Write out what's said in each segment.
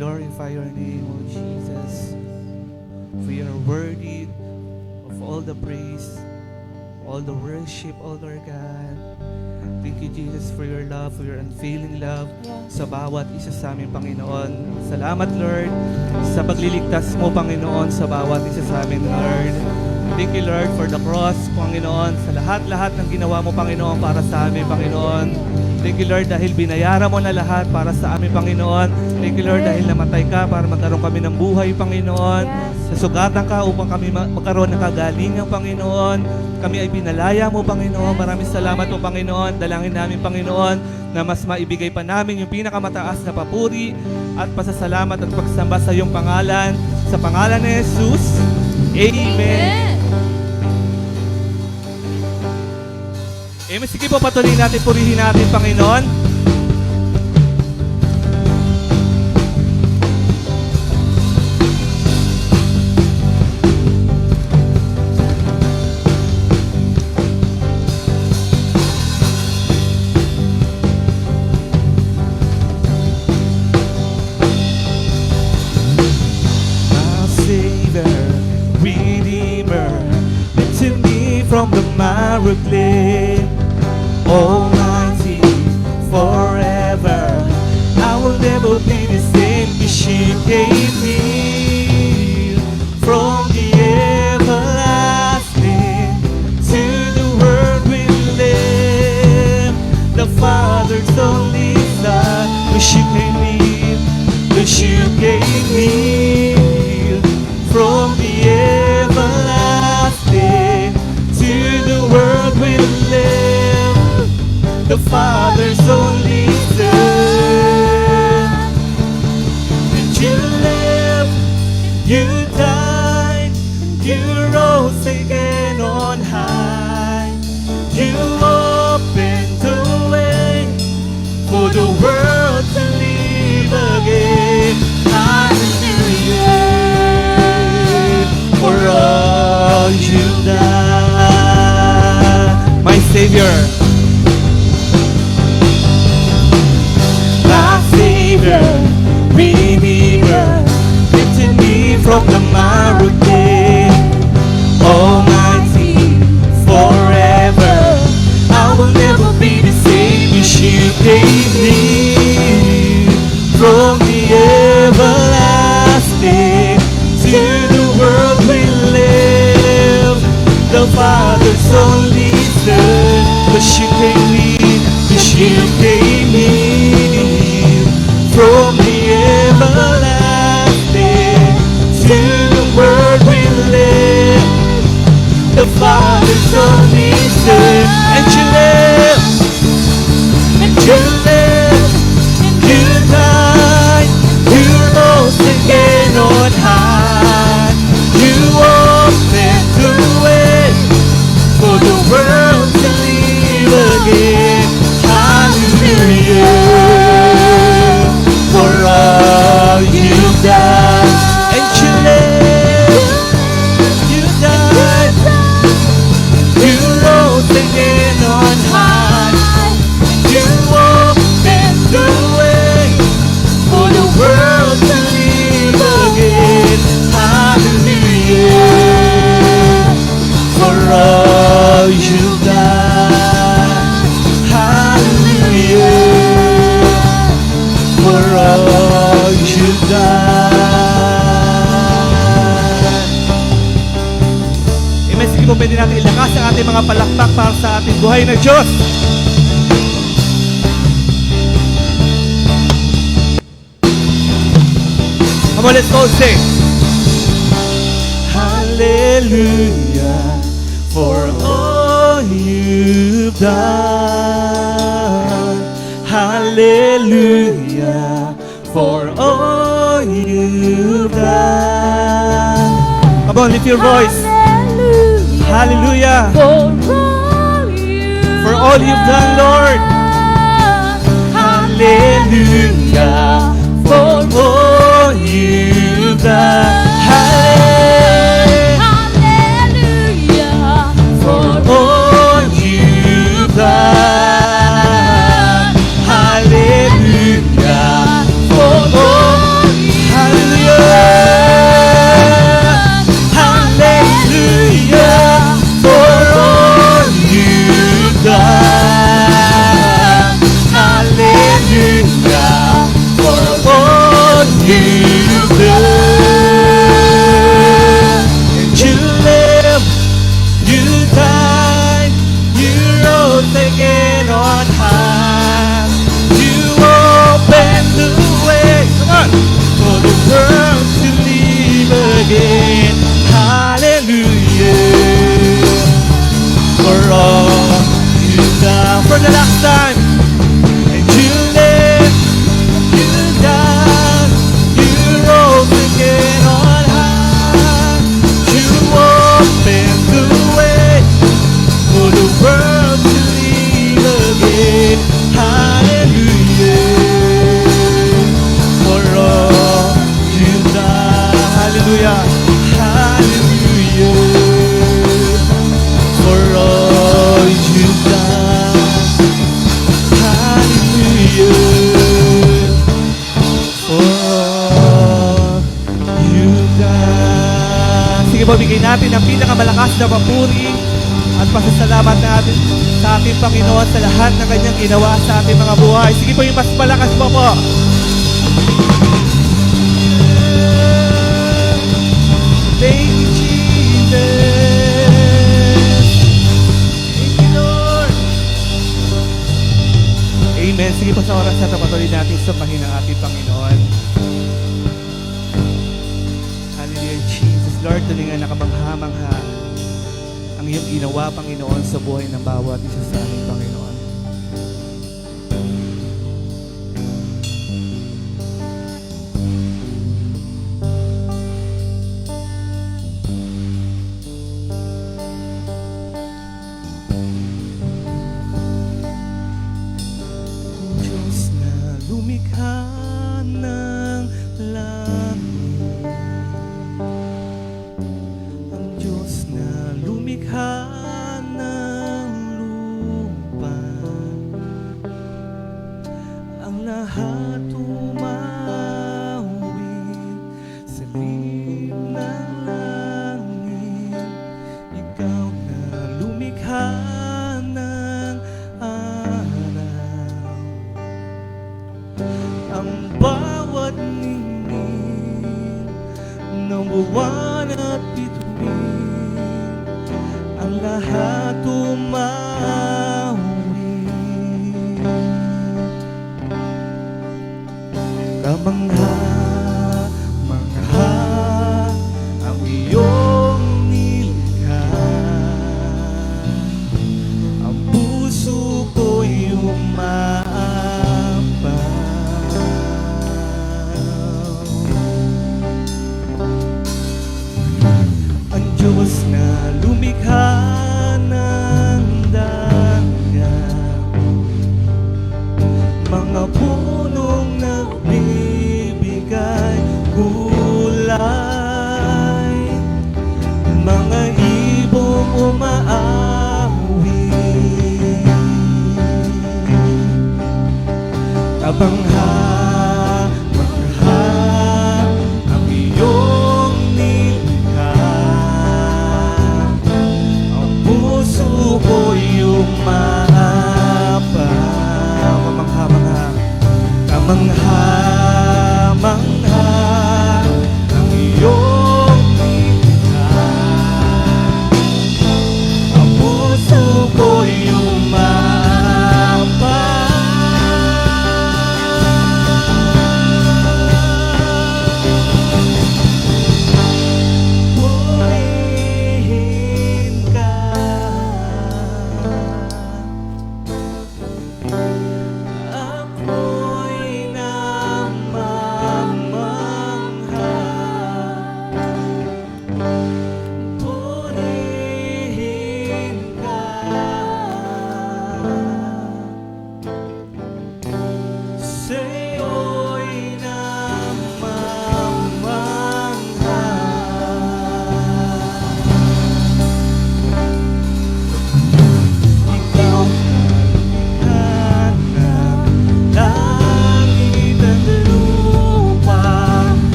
glorify your name, O Jesus. For you are worthy of all the praise, all the worship, O Lord God. Thank you, Jesus, for your love, for your unfailing love sa bawat isa sa amin, Panginoon. Salamat, Lord, sa pagliligtas mo, Panginoon, sa bawat isa sa amin, Lord. Thank you, Lord, for the cross, Panginoon, sa lahat-lahat ng ginawa mo, Panginoon, para sa amin, Panginoon. Thank you, Lord, dahil binayara mo na lahat para sa amin, Panginoon. Thank you, Lord, dahil namatay ka para magkaroon kami ng buhay, Panginoon. Nasugatan ka upang kami magkaroon ng kagalingan, Panginoon. Kami ay pinalaya mo, Panginoon. Maraming salamat po, Panginoon. Dalangin namin, Panginoon, na mas maibigay pa namin yung pinakamataas na papuri at pasasalamat at pagsamba sa iyong pangalan. Sa pangalan ni Jesus, Amen. Amen. Sige po, patuloy natin, purihin natin, Panginoon. From the miry clay, Almighty, forever, I will never be the same. She gave me from the everlasting to the world we live. The Father's only Son, she gave me, she gave me from the everlasting. The world will live, the Father's only Son. And you lived, you died, you rose again on high. You opened the way for the world to live again. Hallelujah, for all you've done. My Savior, my Savior, Redeemer, lifted me from the miry clay. Almighty, forever, I will never be the same. You gave me from the everlasting to the world we live. The Father's only Son, but she gave me from the everlasting to the world we live. The Father's only Son, and you live, and you live, you died, you rose again on high. You opened the way for the world to live again. Hallelujah, for all you've done. And you lived, you died, you rose again on high. You opened the way for the world to live again. Hallelujah, for all you've done. Hallelujah, for all you've done. Amen. Sige po, pwede natin ilakas ang ating mga palakpak para sa ating buhay na Diyos. Come on, let's go sing. Hallelujah, for all you've done. Hallelujah, for all you've done. Come on, lift your voice. Hallelujah, for all you've done, Lord. Hallelujah, for all you've done. Hallelujah, for all you've done. Hallelujah, for all For all you've done. For the last time. And you live, you died, you rose again on high. You opened the way for the world to live again. Hallelujah. For all you've done. Hallelujah. Hallelujah. For all you've done. Hallelujah. For all you've done. Sige po, bigay natin ang pinakamalakas na papuri at pasasalamat natin sa ating Panginoon sa lahat ng kanyang ginawa sa ating mga buhay. Sige po, yung mas malakas po po. Thank you, Jesus. Thank you, Lord. Amen. Sige po, sa oras na ito, patuloy natin sumahin ang ating Panginoon. Hallelujah, Jesus. Lord, tulingan na kamangha-mangha ang iyong ginawa, Panginoon, sa buhay ng bawat isa sa ating Panginoon. Diyos na lumikha ng langit, ang Diyos na lumikha ng lupa, ang lahat tumawid sa lilim ng langit. Ikaw na lumikha ng araw, ang bawat ningning ng buwan at bituin, ang lahat tumawid. Kamangha-mangha ang iyong nilikha, ang puso ko'y umaapaw. Ang Diyos na lumikha ng dagat, mga punong nagbibigay kulay, mga ibong umaawit, kabangha-mangha ang iyong nilikha, ang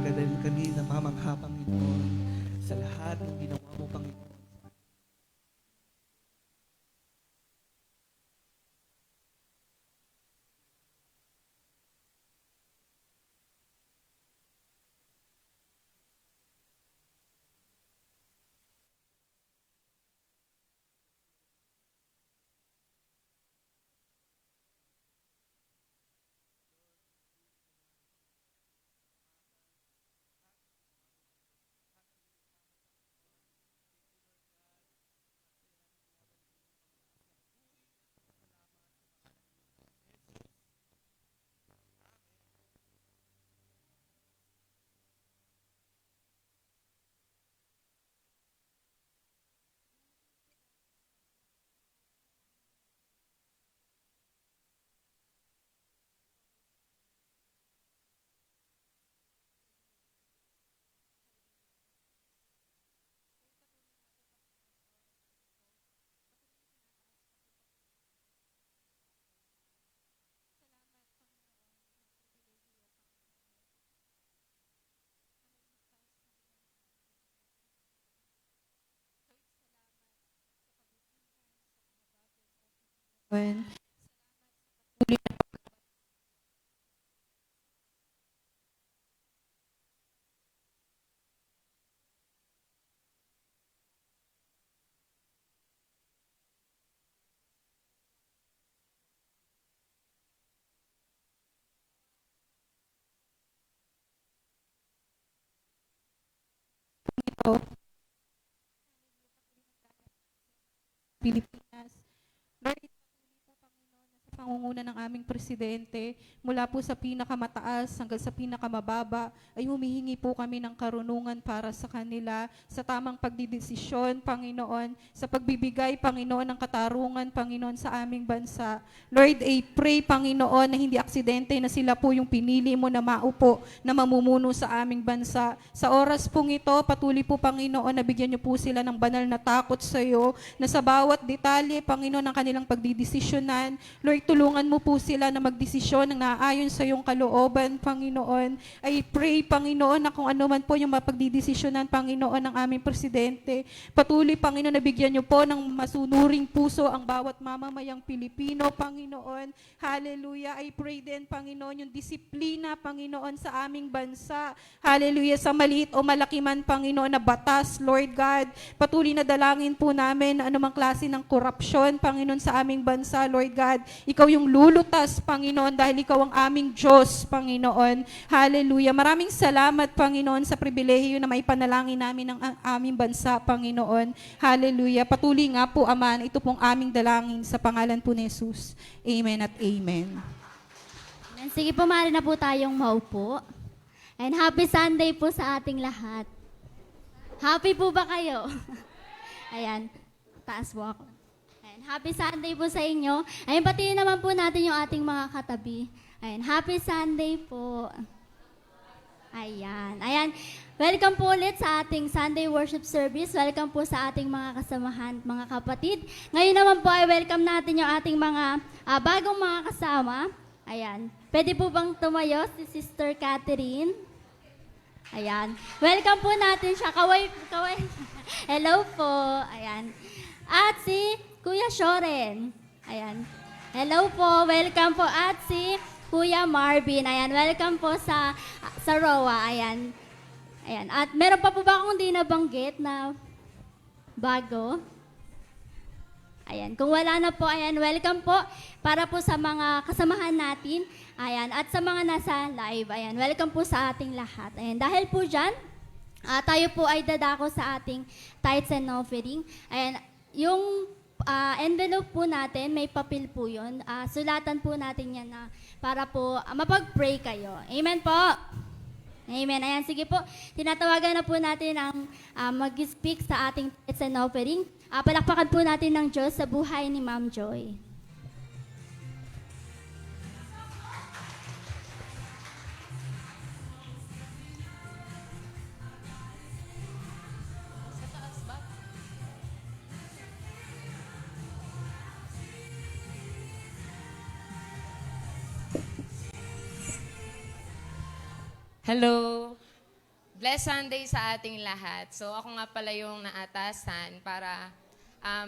talaga dahil kami namamangha, Panginoon, sa lahat ng ginawa mo, Panginoon. When ito, Pilipinas, Lord, sa pangunguna ng aming presidente, mula po sa pinakamataas hanggang sa pinakamababa, ay humihingi po kami ng karunungan para sa kanila, sa tamang pagdidesisyon, Panginoon, sa pagbibigay, Panginoon, ng katarungan, Panginoon, sa aming bansa. Lord, I pray, Panginoon, na hindi aksidente na sila po yung pinili mo na maupo, na mamumuno sa aming bansa. Sa oras pong ito, patuloy po, Panginoon, na bigyan niyo po sila ng banal na takot sa iyo, na sa bawat detalye, Panginoon, ng kanilang pagdidesisyonan, Lord, tulungan mo po sila na magdesisyon ng naayon sa iyong kalooban, Panginoon. I pray, Panginoon, na kung ano man po yung mapagdidesisyonan, Panginoon, ng aming presidente, patuloy, Panginoon, na bigyan niyo po ng masunuring puso ang bawat mamamayang Pilipino, Panginoon. Hallelujah. I pray din, Panginoon, yung disiplina, Panginoon, sa aming bansa. Hallelujah. Sa maliit o malaki man, Panginoon, na batas, Lord God. Patuloy na dalangin po namin na anumang klase ng korupsyon, Panginoon, sa aming bansa, Lord God. Ikaw yung lulutas, Panginoon, dahil ikaw ang aming Diyos, Panginoon. Hallelujah. Maraming salamat, Panginoon, sa pribilehiyo na maipanalangin namin ng aming bansa, Panginoon. Hallelujah. Patuloy nga po, Ama, ito pong aming dalangin sa pangalan po ni Jesus. Amen at amen. Sige po, maaari na po tayong maupo. And happy Sunday po sa ating lahat. Happy po ba kayo? Ayan, taas po ako. Ayan, happy Sunday po sa inyo. Ayan, pati naman po natin yung ating mga katabi. Ayan, happy Sunday po. Ayan. Welcome po ulit sa ating Sunday worship service. Welcome po sa ating mga kasamahan, mga kapatid. Ngayon naman po ay welcome natin yung ating mga bagong mga kasama. Ayan. Pwede po bang tumayo si Sister Catherine? Ayan. Welcome po natin siya. Kaway. Hello po. Ayan. At si Kuya Shoren. Ayan. Hello po. Welcome po. At si Kuya Marvin. Ayan. Welcome po sa ROA. Ayan. At meron pa po ba akong di nabanggit na bago? Ayan. Kung wala na po, ayan, welcome po para po sa mga kasamahan natin. Ayan. At sa mga nasa live, ayan, welcome po sa ating lahat. Ayan. Dahil po dyan, tayo po ay dadako sa ating tithes and offering. Ayan. Yung envelope po natin, may papel po yun. Sulatan po natin yan na para po mapag-pray kayo. Amen po. Amen. Ayan, sige po. Tinatawagan na po natin ang mag-speak sa ating tithes and offering. Palakpakan po natin ng Diyos sa buhay ni Ma'am Joy. Hello. Blessed Sunday sa ating lahat. So ako nga pala yung naatasan para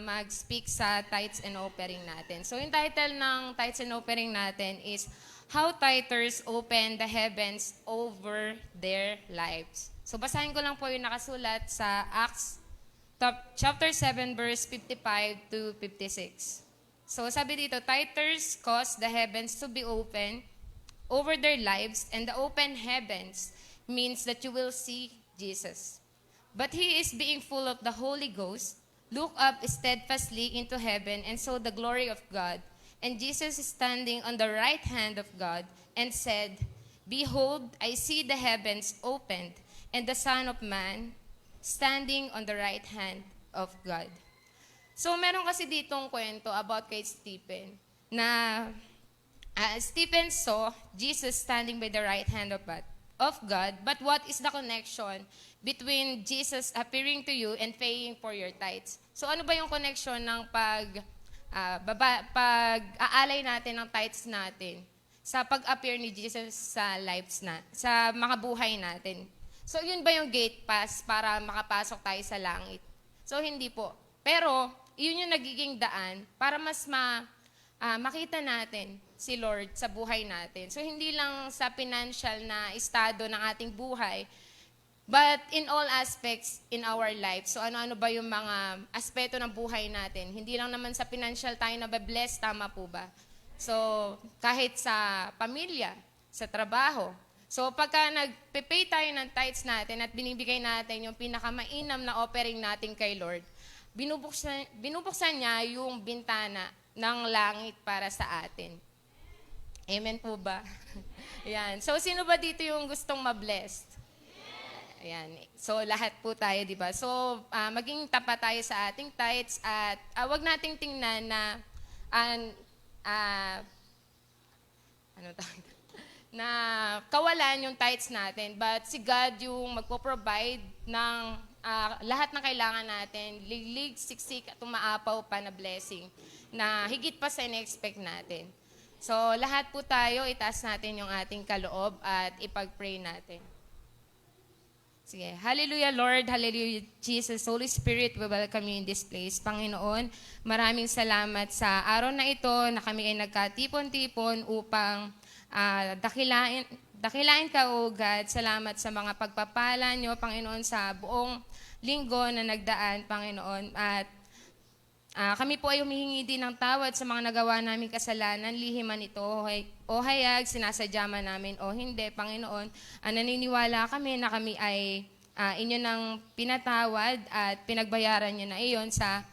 mag-speak sa tithes and offering natin. So yung title ng tithes and offering natin is How Tithers Open the Heavens Over Their Lives. So basahin ko lang po yung nakasulat sa Acts chapter 7 verse 55 to 56. So sabi dito, tithers cause the heavens to be open over their lives, and the open heavens means that you will see Jesus. But he is being full of the Holy Ghost, looked up steadfastly into heaven and saw the glory of God. And Jesus is standing on the right hand of God and said, Behold, I see the heavens opened, and the Son of Man standing on the right hand of God. So meron kasi ditong kwento about kay Stephen na Stephen saw Jesus standing by the right hand of God, but what is the connection between Jesus appearing to you and paying for your tithes? So ano ba yung connection ng pag-aalay natin ng tithes natin sa pag-appear ni Jesus sa sa mga buhay natin? So yun ba yung gate pass para makapasok tayo sa langit? So hindi po. Pero yun yung nagiging daan para mas makita natin si Lord sa buhay natin. So hindi lang sa financial na estado ng ating buhay, but in all aspects in our life. So ano-ano ba yung mga aspeto ng buhay natin? Hindi lang naman sa financial tayo nababless, tama po ba? So kahit sa pamilya, sa trabaho. So pagka nagpe-pay tayo ng tithes natin at binibigay natin yung pinakamainam na offering natin kay Lord, binubuksan niya yung bintana ng langit para sa atin. Amen po ba? Ayan. So, sino ba dito yung gustong ma-blessed? Ayan. So, lahat po tayo, di ba? So, maging tapat tayo sa ating tithes at wag nating tingnan na na kawalan yung tithes natin. But si God yung magpo-provide ng lahat ng kailangan natin, liglig, siksik, at umaapaw pa na blessing na higit pa sa in-expect natin. So, lahat po tayo, itaas natin yung ating kaloob at ipag-pray natin. Sige. Hallelujah, Lord. Hallelujah, Jesus. Holy Spirit, we welcome you in this place. Panginoon, maraming salamat sa araw na ito na kami ay nagkatipon-tipon upang dakilain ka, O God. Salamat sa mga pagpapala nyo, Panginoon, sa buong linggo na nagdaan, Panginoon. At kami po ay humihingi din ng tawad sa mga nagawa namin kasalanan, lihiman ito o hayag, sinasadya man namin o hindi, Panginoon. Naniniwala kami na kami ay inyo nang pinatawad at pinagbayaran nyo na iyon sa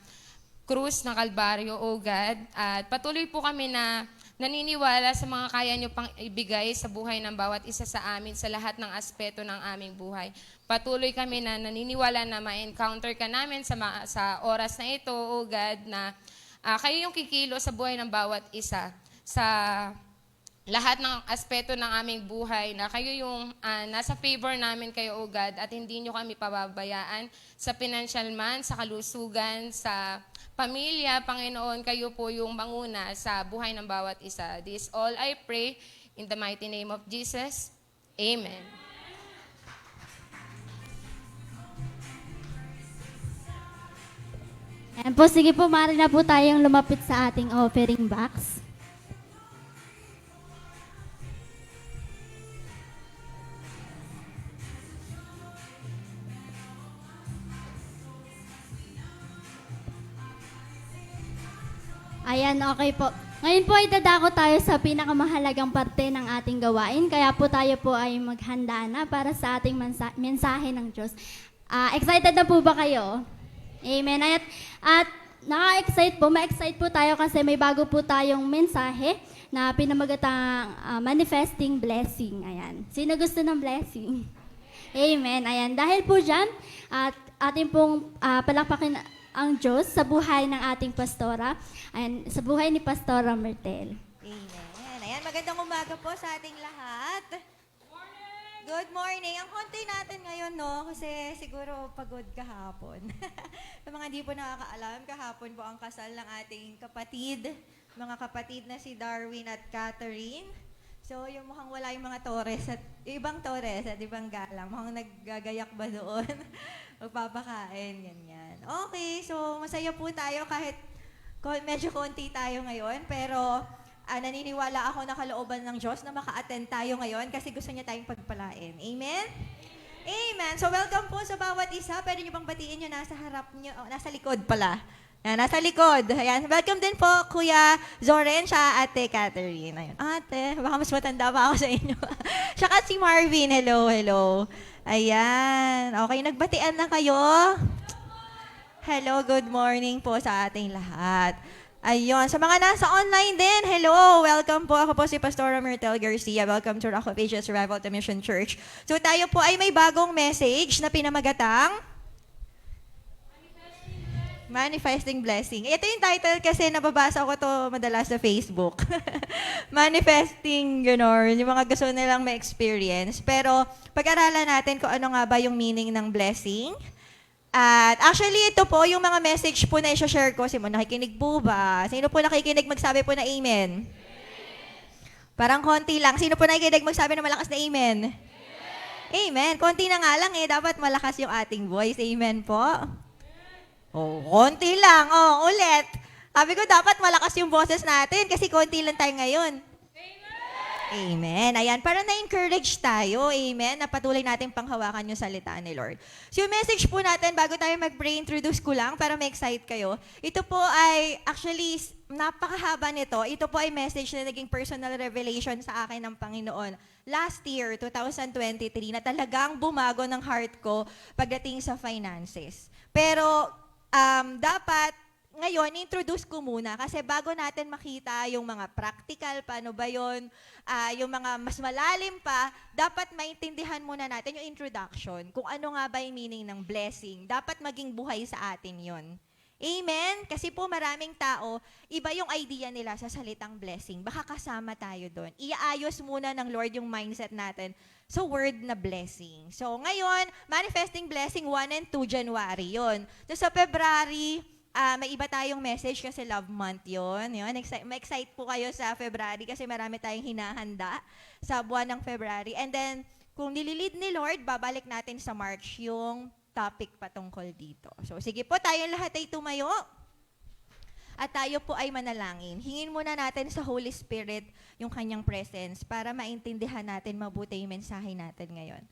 krus ng Kalbaryo, O God. At patuloy po kami na naniniwala sa mga kaya nyo pang ibigay sa buhay ng bawat isa sa amin sa lahat ng aspeto ng aming buhay. Patuloy kami na naniniwala na ma-encounter ka namin sa oras na ito, O God, na kayo yung kikilo sa buhay ng bawat isa sa lahat ng aspeto ng aming buhay, na kayo yung nasa favor namin kayo, O God, at hindi nyo kami pababayaan sa financial man, sa kalusugan, sa pamilya, Panginoon, kayo po yung manguna sa buhay ng bawat isa. This all I pray in the mighty name of Jesus. Amen. Ayan po, sige po, maaari na po tayong lumapit sa ating offering box. Ayan, okay po. Ngayon po ay dadako tayo sa pinakamahalagang parte ng ating gawain, kaya po tayo po ay maghanda na para sa ating mensahe ng Diyos. Excited na po ba kayo? Amen. At naka-excite po, ma-excite po tayo kasi may bago po tayong mensahe na pinamagatang manifesting blessing. Ayan. Sino gusto ng blessing? Amen. Ayan. Dahil po dyan, at ating pong palakpakin ang Diyos sa buhay ng ating pastora, ayan, sa buhay ni Pastora Myrtle. Amen. Ayan, magandang umaga po sa ating lahat. Good morning. Ang konti natin ngayon, no? Kasi siguro pagod kahapon. Sa mga hindi po nakakaalam, kahapon po ang kasal ng ating kapatid, mga kapatid na si Darwin at Catherine. So, yung mukhang wala yung mga Torres at yung ibang galang. Mukhang naggagayak ba doon? Magpapakain, ganyan. Okay, so masaya po tayo kahit medyo konti tayo ngayon. Pero naniniwala ako na kalooban ng Diyos na maka-attend tayo ngayon kasi gusto niya tayong pagpalain. Amen? Amen. So, welcome po sa bawat isa. Pwede niyo bang batiin yung nasa harap niyo, nasa likod pala. Nasa likod. Ayan. Welcome din po, Kuya Zoren, siya Ate Catherine. Ayan. Ate, baka mas matanda pa ako sa inyo. Tsaka si Marvin. Hello, hello. Ayan. Okay, nagbatian na kayo? Hello, good morning po sa ating lahat. Ayun. Sa mga nasa online din, hello. Welcome po. Ako po si Pastora Myrtle Garcia. Welcome to Rock of Ages Revival to Mission Church. So tayo po ay may bagong message na pinamagatang Manifesting Blessing. Ito yung title kasi nababasa ko to madalas sa Facebook. Manifesting, yung mga gusto nilang ma-experience. Pero pag-aralan natin kung ano nga ba yung meaning ng blessing. At actually, ito po yung mga message po na i-share ko. Sino nakikinig po ba? Sino po nakikinig magsabi po na amen? Parang konti lang. Sino po nakikinig magsabi na malakas na amen? Amen. Konti na nga lang Dapat malakas yung ating voice. Amen po. Oh, konti lang. Oh, ulit. Sabi ko, dapat malakas yung boses natin kasi konti lang tayo ngayon. Amen. Ayan, para na-encourage tayo, amen, na patuloy natin panghawakan yung salita ni Lord. So yung message po natin, bago tayo mag-pray, introduce ko lang para ma-excite kayo. Ito po ay, actually, napakahaba nito. Ito po ay message na naging personal revelation sa akin ng Panginoon. Last year, 2023, na talagang bumago ng heart ko pagdating sa finances. Pero, dapat, ngayon, introduce ko muna kasi bago natin makita yung mga practical, paano ba yun, yung mga mas malalim pa, dapat maintindihan muna natin yung introduction, kung ano nga ba yung meaning ng blessing. Dapat maging buhay sa atin yun. Amen? Kasi po maraming tao, iba yung idea nila sa salitang blessing. Baka kasama tayo doon. Iaayos muna ng Lord yung mindset natin sa word na blessing. So ngayon, manifesting blessing 1 and 2 January yun. So sa February, may iba tayong message kasi love month yun. Ma-excite po kayo sa February kasi marami tayong hinahanda sa buwan ng February. And then, kung nililid ni Lord, babalik natin sa March yung topic patungkol dito. So, sige po, tayong lahat ay tumayo. At tayo po ay manalangin. Hingin muna natin sa Holy Spirit yung kanyang presence para maintindihan natin mabuti yung mensahe natin ngayon.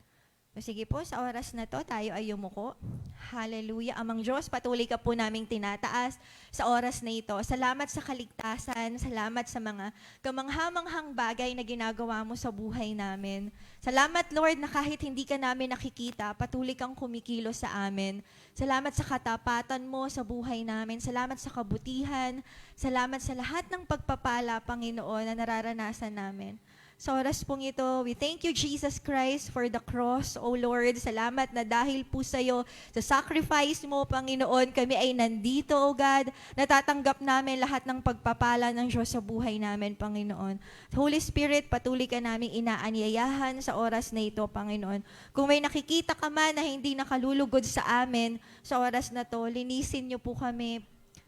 So, sige po, sa oras na to, tayo ay yumuko. Hallelujah. Amang Diyos, patuloy ka po naming tinataas sa oras na ito. Salamat sa kaligtasan. Salamat sa mga kamanghamanghang bagay na ginagawa mo sa buhay namin. Salamat, Lord, na kahit hindi ka namin nakikita, patuloy kang kumikilos sa amin. Salamat sa katapatan mo sa buhay namin. Salamat sa kabutihan. Salamat sa lahat ng pagpapala, Panginoon, na nararanasan namin. Sa oras pong ito, we thank you, Jesus Christ, for the cross, O Lord. Salamat na dahil po sa iyo, sa sacrifice mo, Panginoon, kami ay nandito, O God. Natatanggap namin lahat ng pagpapala ng Diyos sa buhay namin, Panginoon. Holy Spirit, patuloy ka namin inaanyayahan sa oras na ito, Panginoon. Kung may nakikita ka man na hindi nakalulugod sa amin, sa oras na to, linisin niyo po kami.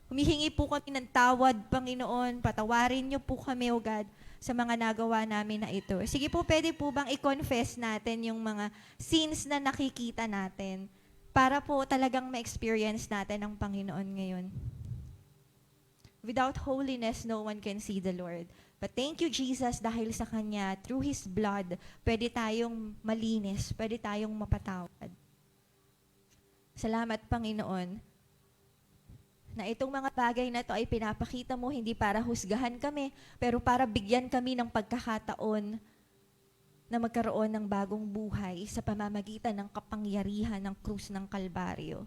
Humihingi po kami ng tawad, Panginoon. Patawarin niyo po kami, O God, sa mga nagawa namin na ito. Sige po, pwede po bang i-confess natin yung mga sins na nakikita natin para po talagang ma-experience natin ang Panginoon ngayon. Without holiness, no one can see the Lord. But thank you, Jesus, dahil sa Kanya, through His blood, pwede tayong malinis, pwede tayong mapatawad. Salamat, Panginoon, na itong mga bagay na ito ay pinapakita mo hindi para husgahan kami, pero para bigyan kami ng pagkakataon na magkaroon ng bagong buhay sa pamamagitan ng kapangyarihan ng krus ng Kalbaryo.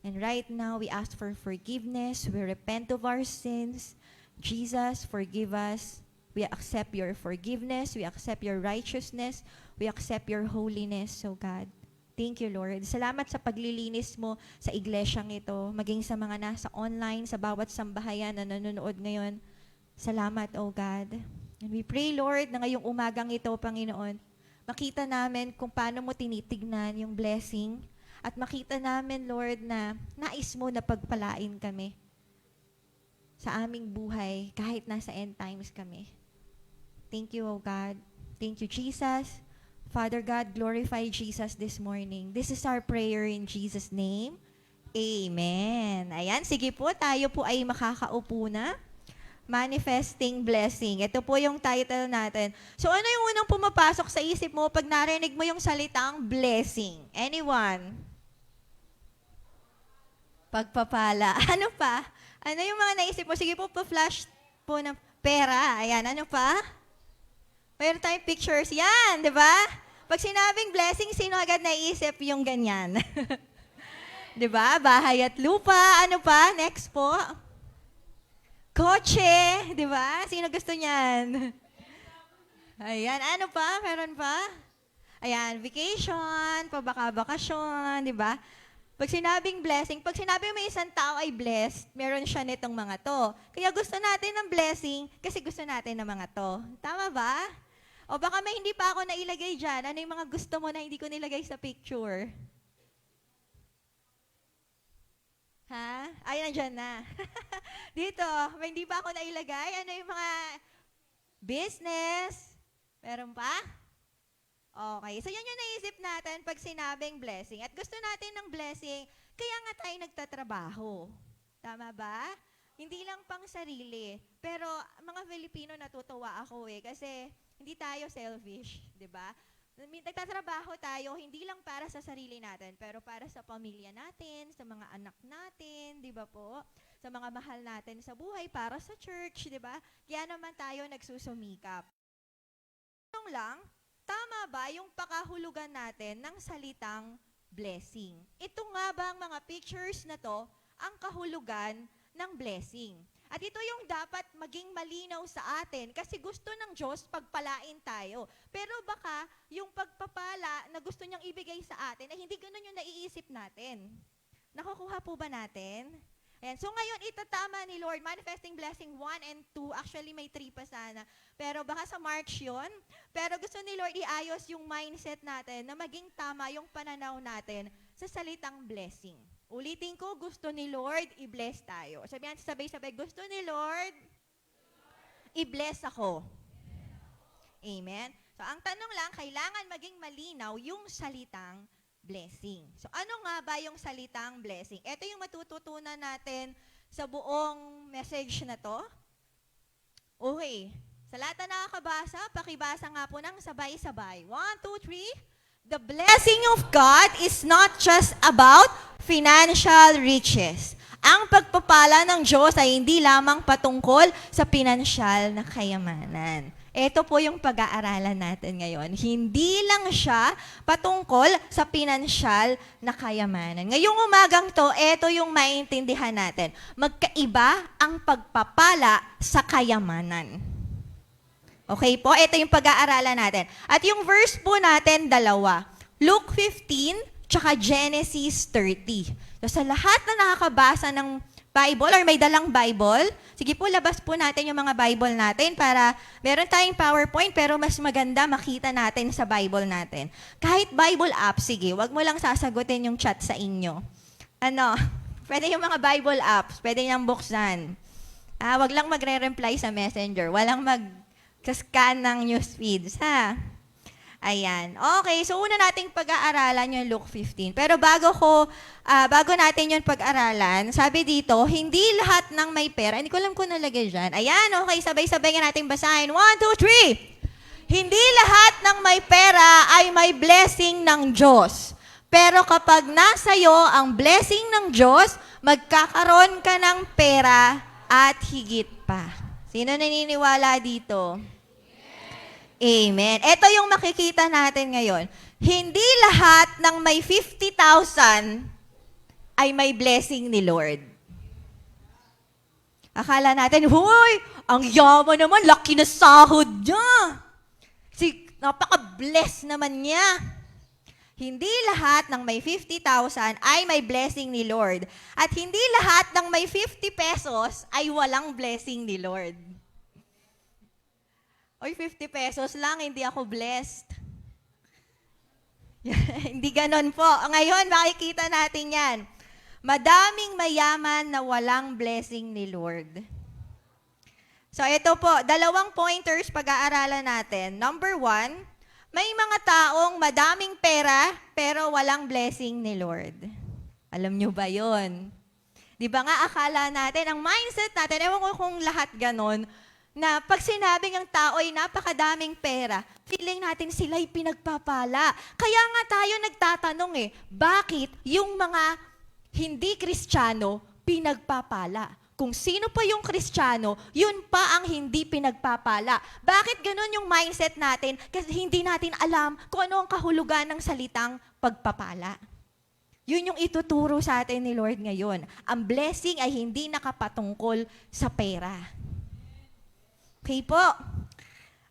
And right now, we ask for forgiveness. We repent of our sins. Jesus, forgive us. We accept your forgiveness. We accept your righteousness. We accept your holiness, so God. Thank you, Lord. Salamat sa paglilinis mo sa iglesyang ito, maging sa mga nasa online, sa bawat sambahayan na nanonood ngayon. Salamat, O God. And we pray, Lord, na ngayong umagang ito, Panginoon, makita namin kung paano mo tinitignan yung blessing at makita namin, Lord, na nais mo na pagpalain kami sa aming buhay kahit nasa end times kami. Thank you, O God. Thank you, Jesus. Father God, glorify Jesus this morning. This is our prayer in Jesus' name. Amen. Ayan, sige po, tayo po ay makakaupo na. Manifesting Blessing. Ito po yung title natin. So ano yung unang pumapasok sa isip mo pag narinig mo yung salitang blessing? Anyone? Pagpapala. Ano pa? Ano yung mga naisip mo? Sige po, pa-flash po ng pera. Ayan, ano pa? Mayroon tayong pictures. Yan, di ba? Pag sinabing blessing, sino agad naisip yung ganyan? Di ba? Bahay at lupa. Ano pa? Next po. Kotse. Di ba? Sino gusto niyan? Ayan. Ano pa? Meron pa? Ayan. Vacation. Pabaka-bakasyon. Di ba? Pag sinabing blessing, pag sinabing may isang tao ay blessed, meron siya nitong mga to. Kaya gusto natin ng blessing kasi gusto natin ng mga to. Tama ba? O baka may hindi pa ako nailagay dyan. Ano yung mga gusto mo na hindi ko nilagay sa picture? Ha? Ay, nandyan na. Dito, may hindi pa ako nailagay. Ano yung mga business? Meron pa? Okay. So, yan yung naisip natin pag sinabing blessing. At gusto natin ng blessing, kaya nga tayo nagtatrabaho. Tama ba? Hindi lang pang sarili. Pero, mga Filipino, natutuwa ako kasi hindi tayo selfish, di ba? Nagtatrabaho tayo, hindi lang para sa sarili natin, pero para sa pamilya natin, sa mga anak natin, di ba po? Sa mga mahal natin sa buhay, para sa church, di ba? Kaya naman tayo nagsusumikap. Tanong lang, tama ba yung pakahulugan natin ng salitang blessing? Ito nga ba ang mga pictures na to, ang kahulugan ng blessing? At ito yung dapat maging malinaw sa atin kasi gusto ng Diyos pagpalain tayo. Pero baka yung pagpapala na gusto niyang ibigay sa atin ay hindi ganun yung naiisip natin. Nakukuha po ba natin? Ayan. So ngayon, itatama ni Lord, Manifesting Blessing 1 and 2. Actually, may 3 pa sana. Pero baka sa March yun. Pero gusto ni Lord iayos yung mindset natin na maging tama yung pananaw natin sa salitang blessing. Ulitin ko, gusto ni Lord, i-bless tayo. Sabihan, sabay-sabay, gusto ni Lord, i-bless ako. Amen? So, ang tanong lang, kailangan maging malinaw yung salitang blessing. So, ano nga ba yung salitang blessing? Ito yung matututunan natin sa buong message na to. Okay. Sa lahat na nakakabasa, pakibasa nga po ng sabay-sabay. 1, 2, 3. The blessing of God is not just about financial riches. Ang pagpapala ng Diyos ay hindi lamang patungkol sa pinansyal na kayamanan. Ito po yung pag-aaralan natin ngayon. Hindi lang siya patungkol sa pinansyal na kayamanan. Ngayong umagang to, ito yung maintindihan natin. Magkaiba ang pagpapala sa kayamanan. Okay po? Ito yung pag-aaralan natin. At yung verse po natin, dalawa. Luke 15, tsaka Genesis 30. So, sa lahat na nakakabasa ng Bible or may dalang Bible, sige po, labas po natin yung mga Bible natin para meron tayong PowerPoint pero mas maganda makita natin sa Bible natin. Kahit Bible app, sige, wag mo lang sasagutin yung chat sa inyo. Pwede yung mga Bible apps, pwede niyang buksan. Wag lang magre-reply sa Messenger, walang scan ng news feeds, ha? Ayan. Okay, so una nating pag-aaralan yung Luke 15. Pero bago natin yung pag-aralan, sabi dito, hindi lahat ng may pera, hindi ko alam kung nalagay dyan. Ayan, okay, sabay-sabay nga nating basahin. 1, 2, 3. Hindi lahat ng may pera ay may blessing ng Diyos. Pero kapag nasa iyo ang blessing ng Diyos, magkakaroon ka ng pera at higit pa. Sino naniniwala dito? Amen. Ito yung makikita natin ngayon. Hindi lahat ng may 50,000 ay may blessing ni Lord. Akala natin, huy, ang yaman naman, laki na sahod niya. Napaka-bless naman niya. Hindi lahat ng may 50,000 ay may blessing ni Lord. At hindi lahat ng may 50 pesos ay walang blessing ni Lord. Oy, 50 pesos lang, hindi ako blessed. Hindi ganon po. Ngayon, makikita natin yan. Madaming mayaman na walang blessing ni Lord. So ito po, 2 pointers pag-aaralan natin. Number 1, may mga taong madaming pera pero walang blessing ni Lord. Alam nyo ba yon? Di ba nga akala natin, ang mindset natin, ewan ko kung lahat ganon, na pag sinabing ang tao ay napakadaming pera, feeling natin sila'y pinagpapala. Kaya nga tayo nagtatanong bakit yung mga hindi Kristiyano pinagpapala? Kung sino pa yung Kristiyano, yun pa ang hindi pinagpapala. Bakit ganun yung mindset natin? Kasi hindi natin alam kung ano ang kahulugan ng salitang pagpapala. Yun yung ituturo sa atin ni Lord ngayon. Ang blessing ay hindi nakapatungkol sa pera. Okay po?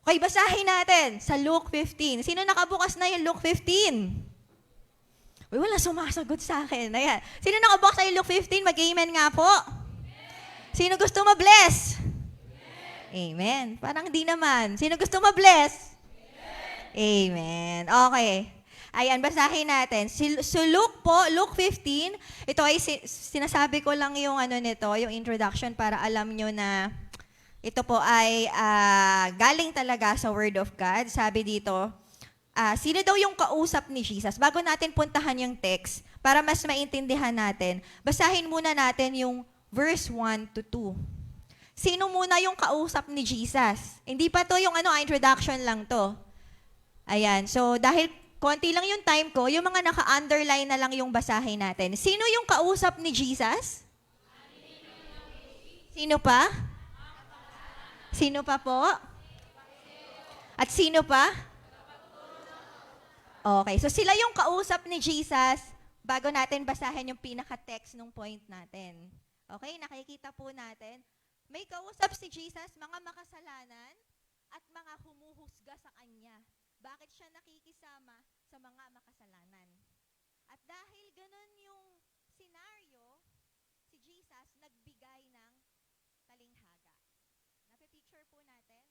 Okay, basahin natin sa Luke 15. Sino nakabukas na yung Luke 15? Uy, wala sumasagot sa akin. Ayan. Sino nakabukas na yung Luke 15? Mag-amen nga po. Sino gusto ma-bless? Amen. Parang di naman. Sino gusto ma-bless? Amen. Okay. Ayan, basahin natin. So Luke po, Luke 15, ito ay sinasabi ko lang yung nito, yung introduction para alam nyo na ito po ay galing talaga sa Word of God. Sabi dito, sino daw yung kausap ni Jesus? Bago natin puntahan yung text, para mas maintindihan natin, basahin muna natin yung verse 1 to 2. Sino muna yung kausap ni Jesus? Hindi pa to yung introduction lang to. Ayan, so dahil konti lang yung time ko, yung mga naka-underline na lang yung basahin natin. Sino yung kausap ni Jesus? Sino pa? Sino pa po? At sino pa? Okay, so sila yung kausap ni Jesus bago natin basahin yung pinaka-text ng point natin. Okay, nakikita po natin. May kausap si Jesus, mga makasalanan at mga humuhusga sa Kanya. Bakit siya nakikisama sa mga makasalanan? At dahil ganun yung senaryo, si Jesus nagbigay ng talinghaga. Napipicture po natin?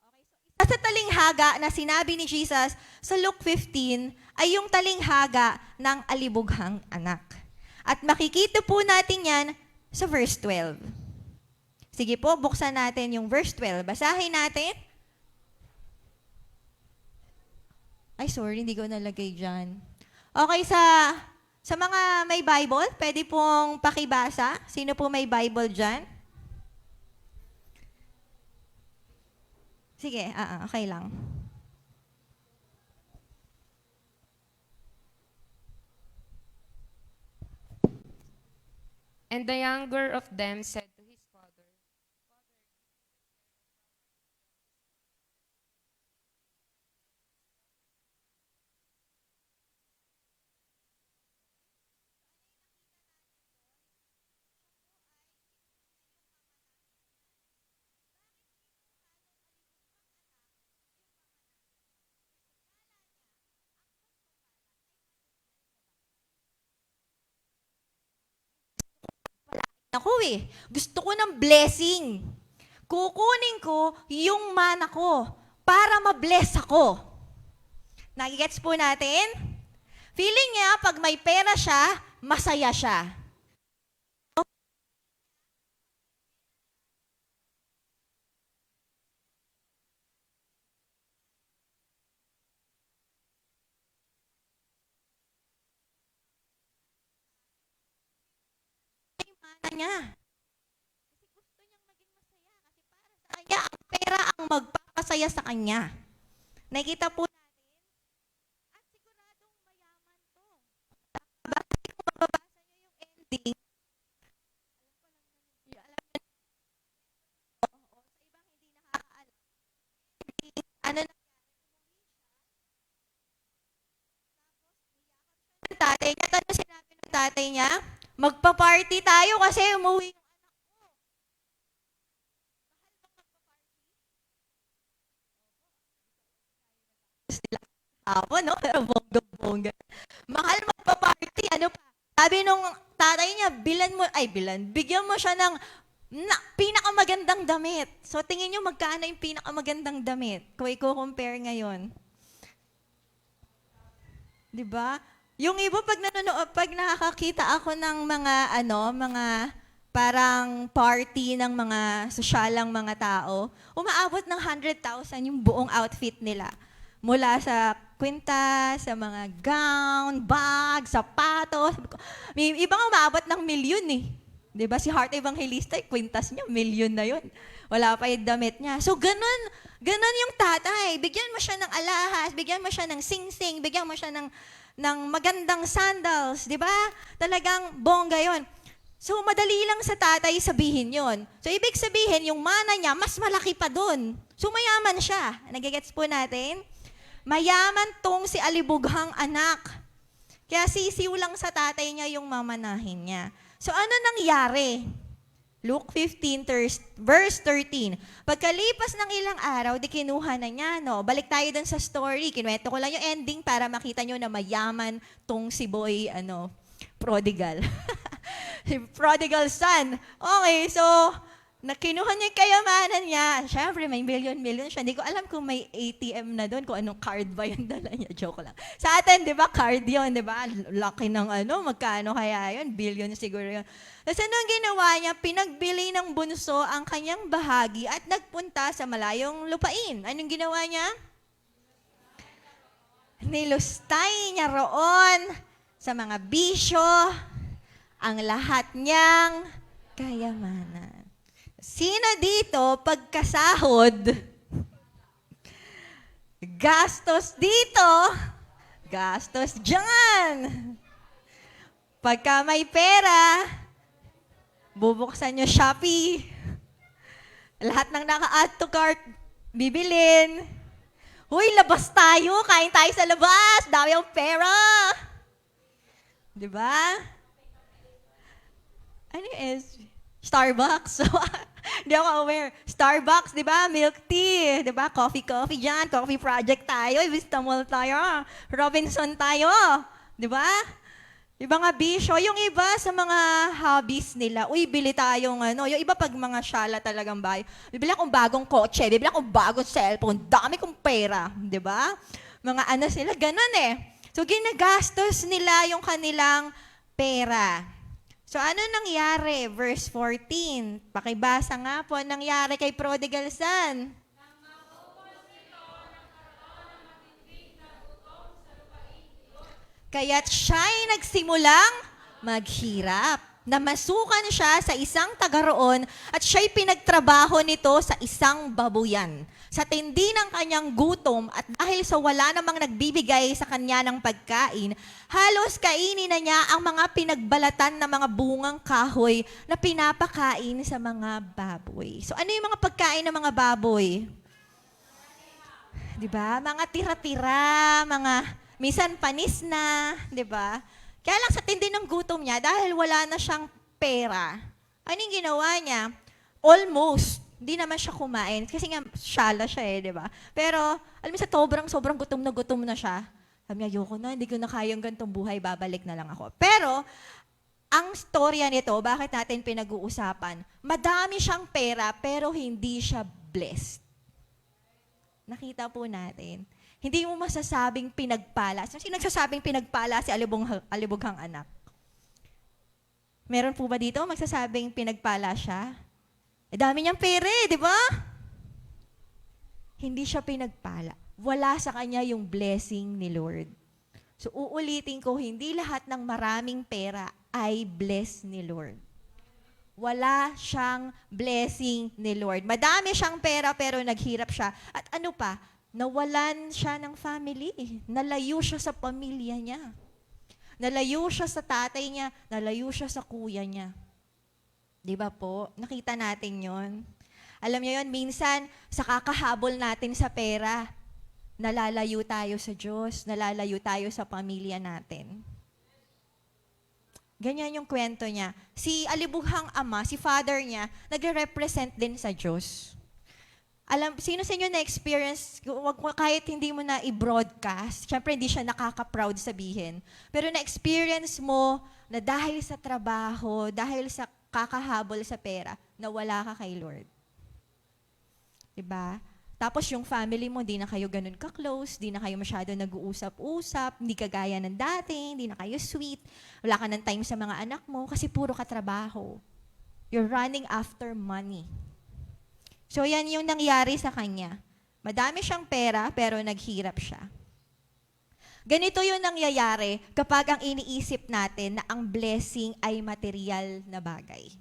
Okay, so isa sa talinghaga na sinabi ni Jesus sa Luke 15 ay yung talinghaga ng alibughang anak. At makikita po natin yan sa verse 12. Sige po, buksan natin yung verse 12. Basahin natin. Ay, sorry, hindi ko nalagay dyan. Okay, sa mga may Bible, pwede pong pakibasa. Sino po may Bible dyan? Sige, okay lang. And the younger of them said to his father, Ako gusto ko ng blessing. Kukunin ko yung mana ko para ma-bless ako. Nagigets po natin? Feeling niya, pag may pera siya, masaya siya. Yung mana niya. Kasi gusto niyang maging masaya. Kasi para sa kanya, ang pera ang magpapasaya sa kanya. Nakikita po natin, at siguradong mayaman to. Bakit kung mababasa niyo yung ending, alam niyo, sa ibang hindi nakakaalam, ano na ng tatay niya, ano sinabi ng tatay niya? Magpa-party tayo kasi umuwi yung anak ko. Sila hapon, no? Pero bongga-bongga. Mahal magpa-party, ano pa? Sabi nung tatay niya, bigyan mo siya ng pinakamagandang damit. So tingin niyo magkano yung pinakamagandang damit? Kung i-compare ngayon. 'Di ba? Yung iba pag nakakakita ako ng mga parang party ng mga sosyalang mga tao, umaabot ng 100,000 yung buong outfit nila. Mula sa kwintas, sa mga gown, bag, sapatos. May ibang umaabot ng milyon eh. 'Di ba si Heart Evangelista, kwintas niya, milyon na yun. Wala pa yung damit niya. So ganun yung tatay. Bigyan mo siya ng alahas, bigyan mo siya ng sing-sing, bigyan mo siya ng magandang sandals, 'di ba? Talagang bongga yon. So, madali lang sa tatay sabihin yon. So, ibig sabihin, yung mana niya, mas malaki pa dun. So, mayaman siya. Nagigets po natin? Mayaman tong si Alibughang anak. Kaya sisiw lang sa tatay niya yung mamanahin niya. So, ano nangyari? Luke 15, verse 13. Pagkalipas ng ilang araw, di kinuha na niya, no? Balik tayo dun sa story. Kinuwento ko lang yung ending para makita nyo na mayaman tong si boy, prodigal. Prodigal son. Okay, so, nakinuha niya yung kayamanan niya. Siyempre, may million siya. Hindi ko alam kung may ATM na doon, kung anong card ba yung dala niya. Joke lang. Sa atin, di ba, card yun, di ba? Laki ng magkano kaya yun? Billion siguro yun. Tapos anong ginawa niya? Pinagbili ng bunso ang kanyang bahagi at nagpunta sa malayong lupain. Anong ginawa niya? Nilustay niya roon sa mga bisyo ang lahat niyang kayamanan. Sino dito, pagkasahod, gastos dito, gastos dyan. Pagka may pera, bubuksan nyo Shopee. Lahat ng naka-add to cart, bibilin. Huy, labas tayo, kain tayo sa labas, dami ang pera. Diba? Ano is Starbucks? So, hindi ako aware. Starbucks, di ba? Milk tea. Di ba? Coffee dyan. Coffee project tayo. Vista Mall tayo. Robinson tayo. Di ba? Iba nga bisyo. Yung iba sa mga hobbies nila, uy, bili tayong yung iba pag mga syala talagang bahay, bibili akong bagong kotse, bibili akong bagong cellphone, dami kong pera. Di ba? Mga sila, ganun eh. So, ginagastos nila yung kanilang pera. So, ano nangyari? Verse 14. Pakibasa nga po, nangyari kay prodigal son. Kaya't siya'y nagsimulang maghirap. Namasukan siya sa isang taga-roon at siya'y pinagtrabaho nito sa isang babuyan. Sa tindi ng kanyang gutom at dahil sa wala namang nagbibigay sa kanya ng pagkain, halos kainin na niya ang mga pinagbalatan na mga bungang kahoy na pinapakain sa mga baboy. So ano yung mga pagkain ng mga baboy? Diba? Mga tira-tira, mga minsan panis na, diba? Kaya lang sa tindi ng gutom niya, dahil wala na siyang pera, ano yung ginawa niya? Almost, hindi naman siya kumain. Kasi nga, syala siya di ba? Pero, alam mo sa sobrang gutom na siya. Sabi niya, ayoko na, hindi ko na kayang ganitong buhay, babalik na lang ako. Pero, ang storya nito, bakit natin pinag-uusapan? Madami siyang pera, pero hindi siya blessed. Nakita po natin. Hindi mo masasabing pinagpala. Sino nagsasabing pinagpala si Alibughang anak? Meron po ba dito magsasabing pinagpala siya? Dami niyang pera di ba? Hindi siya pinagpala. Wala sa kanya yung blessing ni Lord. So uulitin ko, hindi lahat ng maraming pera ay bless ni Lord. Wala siyang blessing ni Lord. Madami siyang pera pero naghirap siya. At ano pa? Nawalan siya ng family. Nalayo siya sa pamilya niya. Nalayo siya sa tatay niya. Nalayo siya sa kuya niya. Di ba po? Nakita natin yon. Alam niyo yon, minsan sa kakahabol natin sa pera, nalalayo tayo sa Diyos, nalalayo tayo sa pamilya natin. Ganyan yung kwento niya. Si Alibughang ama, si father niya, nagre-represent din sa Diyos. Sino sa inyo na-experience, kahit hindi mo na i-broadcast, syempre hindi siya nakaka-proud sabihin, pero na-experience mo na dahil sa trabaho, dahil sa kakahabol sa pera, nawala ka kay Lord. Diba? Tapos yung family mo, di na kayo ganun ka-close, di na kayo masyado nag-uusap-usap, hindi ka gaya ng dati, hindi na kayo sweet, wala ka ng time sa mga anak mo, kasi puro ka trabaho. You're running after money. So yan yung nangyari sa kanya. Madami siyang pera, pero naghirap siya. Ganito yung nangyayari kapag ang iniisip natin na ang blessing ay material na bagay.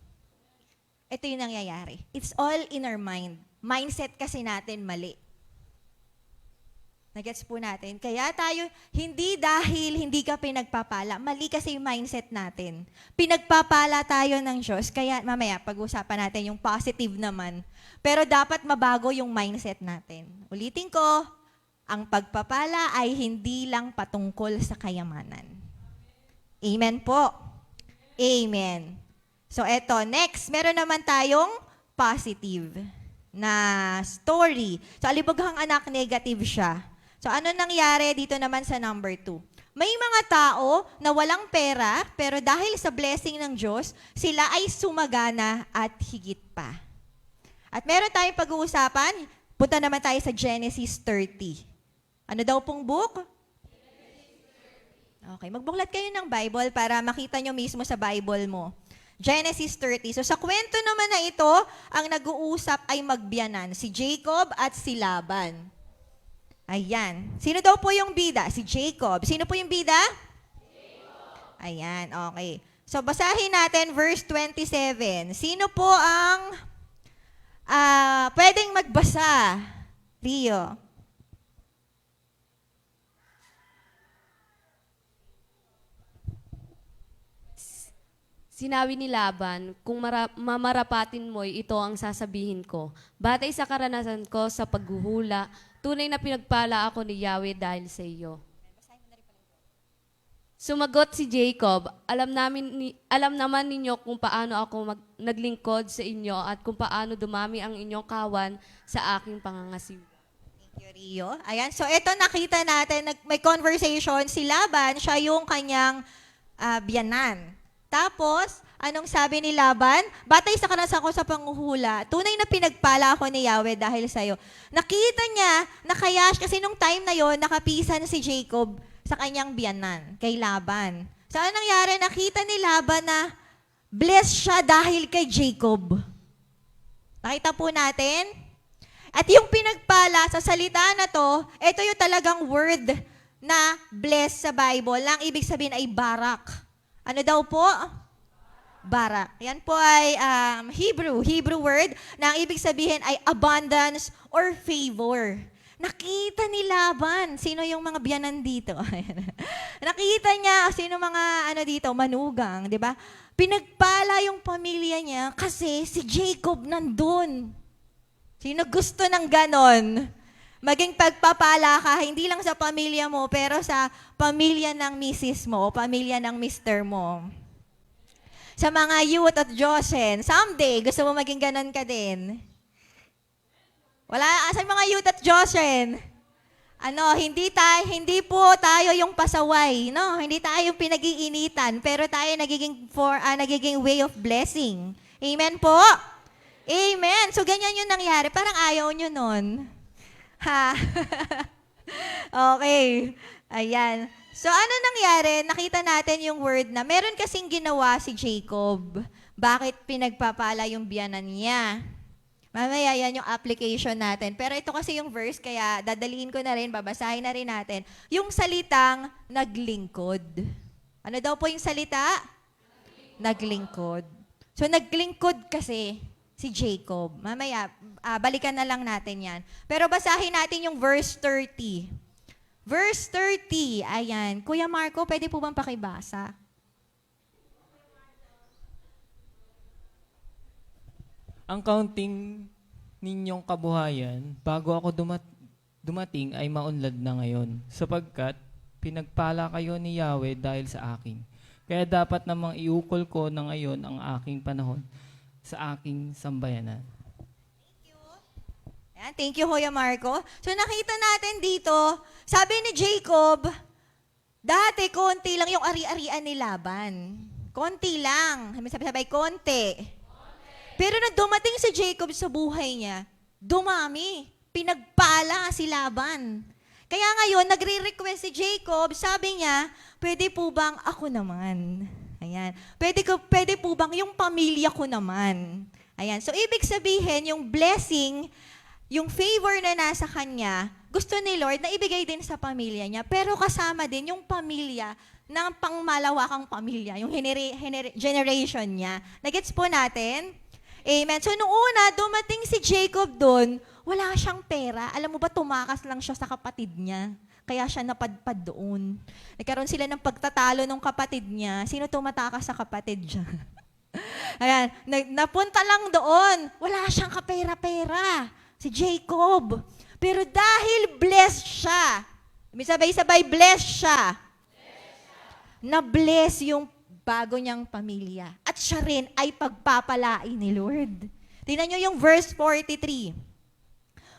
Ito yung nangyayari. It's all in our mind. Mindset kasi natin mali. Nagets po natin? Kaya tayo, hindi dahil hindi ka pinagpapala, mali kasi yung mindset natin. Pinagpapala tayo ng Diyos, kaya mamaya pag-usapan natin yung positive naman. Pero dapat mabago yung mindset natin. Ulitin ko, ang pagpapala ay hindi lang patungkol sa kayamanan. Amen po. Amen. So eto, next, meron naman tayong positive na story. So alibughang anak, negative siya. So ano nangyari dito naman sa number 2? May mga tao na walang pera, pero dahil sa blessing ng Diyos, sila ay sumagana at higit pa. At meron tayong pag-uusapan, punta naman tayo sa Genesis 30. Ano daw pong book? Okay, magbuklat kayo ng Bible para makita nyo mismo sa Bible mo. Genesis 30. So sa kwento naman na ito, ang nag-uusap ay magbiyanan, si Jacob at si Laban. Ayan. Sino daw po yung bida? Si Jacob. Sino po yung bida? Jacob. Ayan, okay. So basahin natin verse 27. Sino po ang pwedeng magbasa? Rio. Sinabi ni Laban, kung mamarapatin mo'y ito ang sasabihin ko. Batay sa karanasan ko sa paghuhula, tunay na pinagpala ako ni Yahweh dahil sa iyo. Sumagot si Jacob, alam naman ninyo kung paano ako naglingkod sa inyo at kung paano dumami ang inyong kawan sa aking pangangasiwa. Thank you, Rio. Ayan, so ito nakita natin, may conversation, si Laban, siya yung kanyang biyanan. Tapos, anong sabi ni Laban? Batay sa karanasan ko sa panghuhula, tunay na pinagpala ako ni Yahweh dahil sa'yo. Nakita niya na kaya, kasi nung time na yon nakapisan si Jacob sa kanyang biyanan, kay Laban. So, anong nangyari? Nakita ni Laban na blessed siya dahil kay Jacob. Nakita po natin? At yung pinagpala sa salita na to, ito yung talagang word na blessed sa Bible. Ang ibig sabihin ay barak. Ano daw po? Barak. Yan po ay Hebrew word na ang ibig sabihin ay abundance or favor. Nakita ni Laban, sino yung mga biyanan dito? Nakita niya, sino mga dito, manugang, di ba? Pinagpala yung pamilya niya kasi si Jacob nandun. Sino gusto ng ganon? Maging pagpapala ka, hindi lang sa pamilya mo, pero sa pamilya ng misis mo, o pamilya ng mister mo. Sa mga youth at Josen, someday, gusto mo maging ganon ka din? Wala, sa mga youth at Josen, hindi po tayo yung pasaway, no? Hindi tayo yung pinag-iinitan, pero tayo nagiging way of blessing. Amen po? Amen. So, ganyan yung nangyari. Parang ayaw nyo nun. Ha? Okay. Ayan. So, ano nangyari? Nakita natin yung word na meron kasing ginawa si Jacob. Bakit pinagpapala yung biyanan niya? Mamaya yan yung application natin. Pero ito kasi yung verse, kaya dadalihin ko na rin, babasahin na rin natin. Yung salitang naglingkod. Ano daw po yung salita? Naglingkod. So, naglingkod kasi si Jacob. Mamaya, balikan na lang natin yan. Pero basahin natin yung verse 30. Verse 30, ayan. Kuya Marco, pwede po bang pakibasa? Ang kaunting ninyong kabuhayan, bago ako dumating ay maunlad na ngayon, sapagkat pinagpala kayo ni Yahweh dahil sa akin. Kaya dapat namang iukol ko na ngayon ang aking panahon sa aking sambayanan. Ayan, thank you, Kuya Marco. So nakita natin dito, sabi ni Jacob, dati konti lang yung ari-arian ni Laban. Konti lang. Sabi-sabay, konti. Pero nung dumating si Jacob sa buhay niya, dumami. Pinagpala si Laban. Kaya ngayon, nagre-request si Jacob, sabi niya, pwede po bang ako naman? Ayan. Pwede po bang yung pamilya ko naman? Ayan. So, ibig sabihin, yung blessing, yung favor na nasa kanya, gusto ni Lord na ibigay din sa pamilya niya. Pero kasama din yung pamilya ng pangmalawakang pamilya, yung generation niya. Nagets po natin? Amen. So, nung una, dumating si Jacob doon, wala siyang pera. Alam mo ba, tumakas lang siya sa kapatid niya. Kaya siya napadpad doon. Nagkaroon sila ng pagtatalo ng kapatid niya. Sino tumatakas sa kapatid niya? Ayan, napunta lang doon. Wala siyang kapera-pera. Si Jacob. Pero dahil blessed siya, sabay-sabay blessed siya. Na-bless yung bago niyang pamilya. At siya rin ay pagpapalain ni Lord. Tingnan niyo yung verse 43.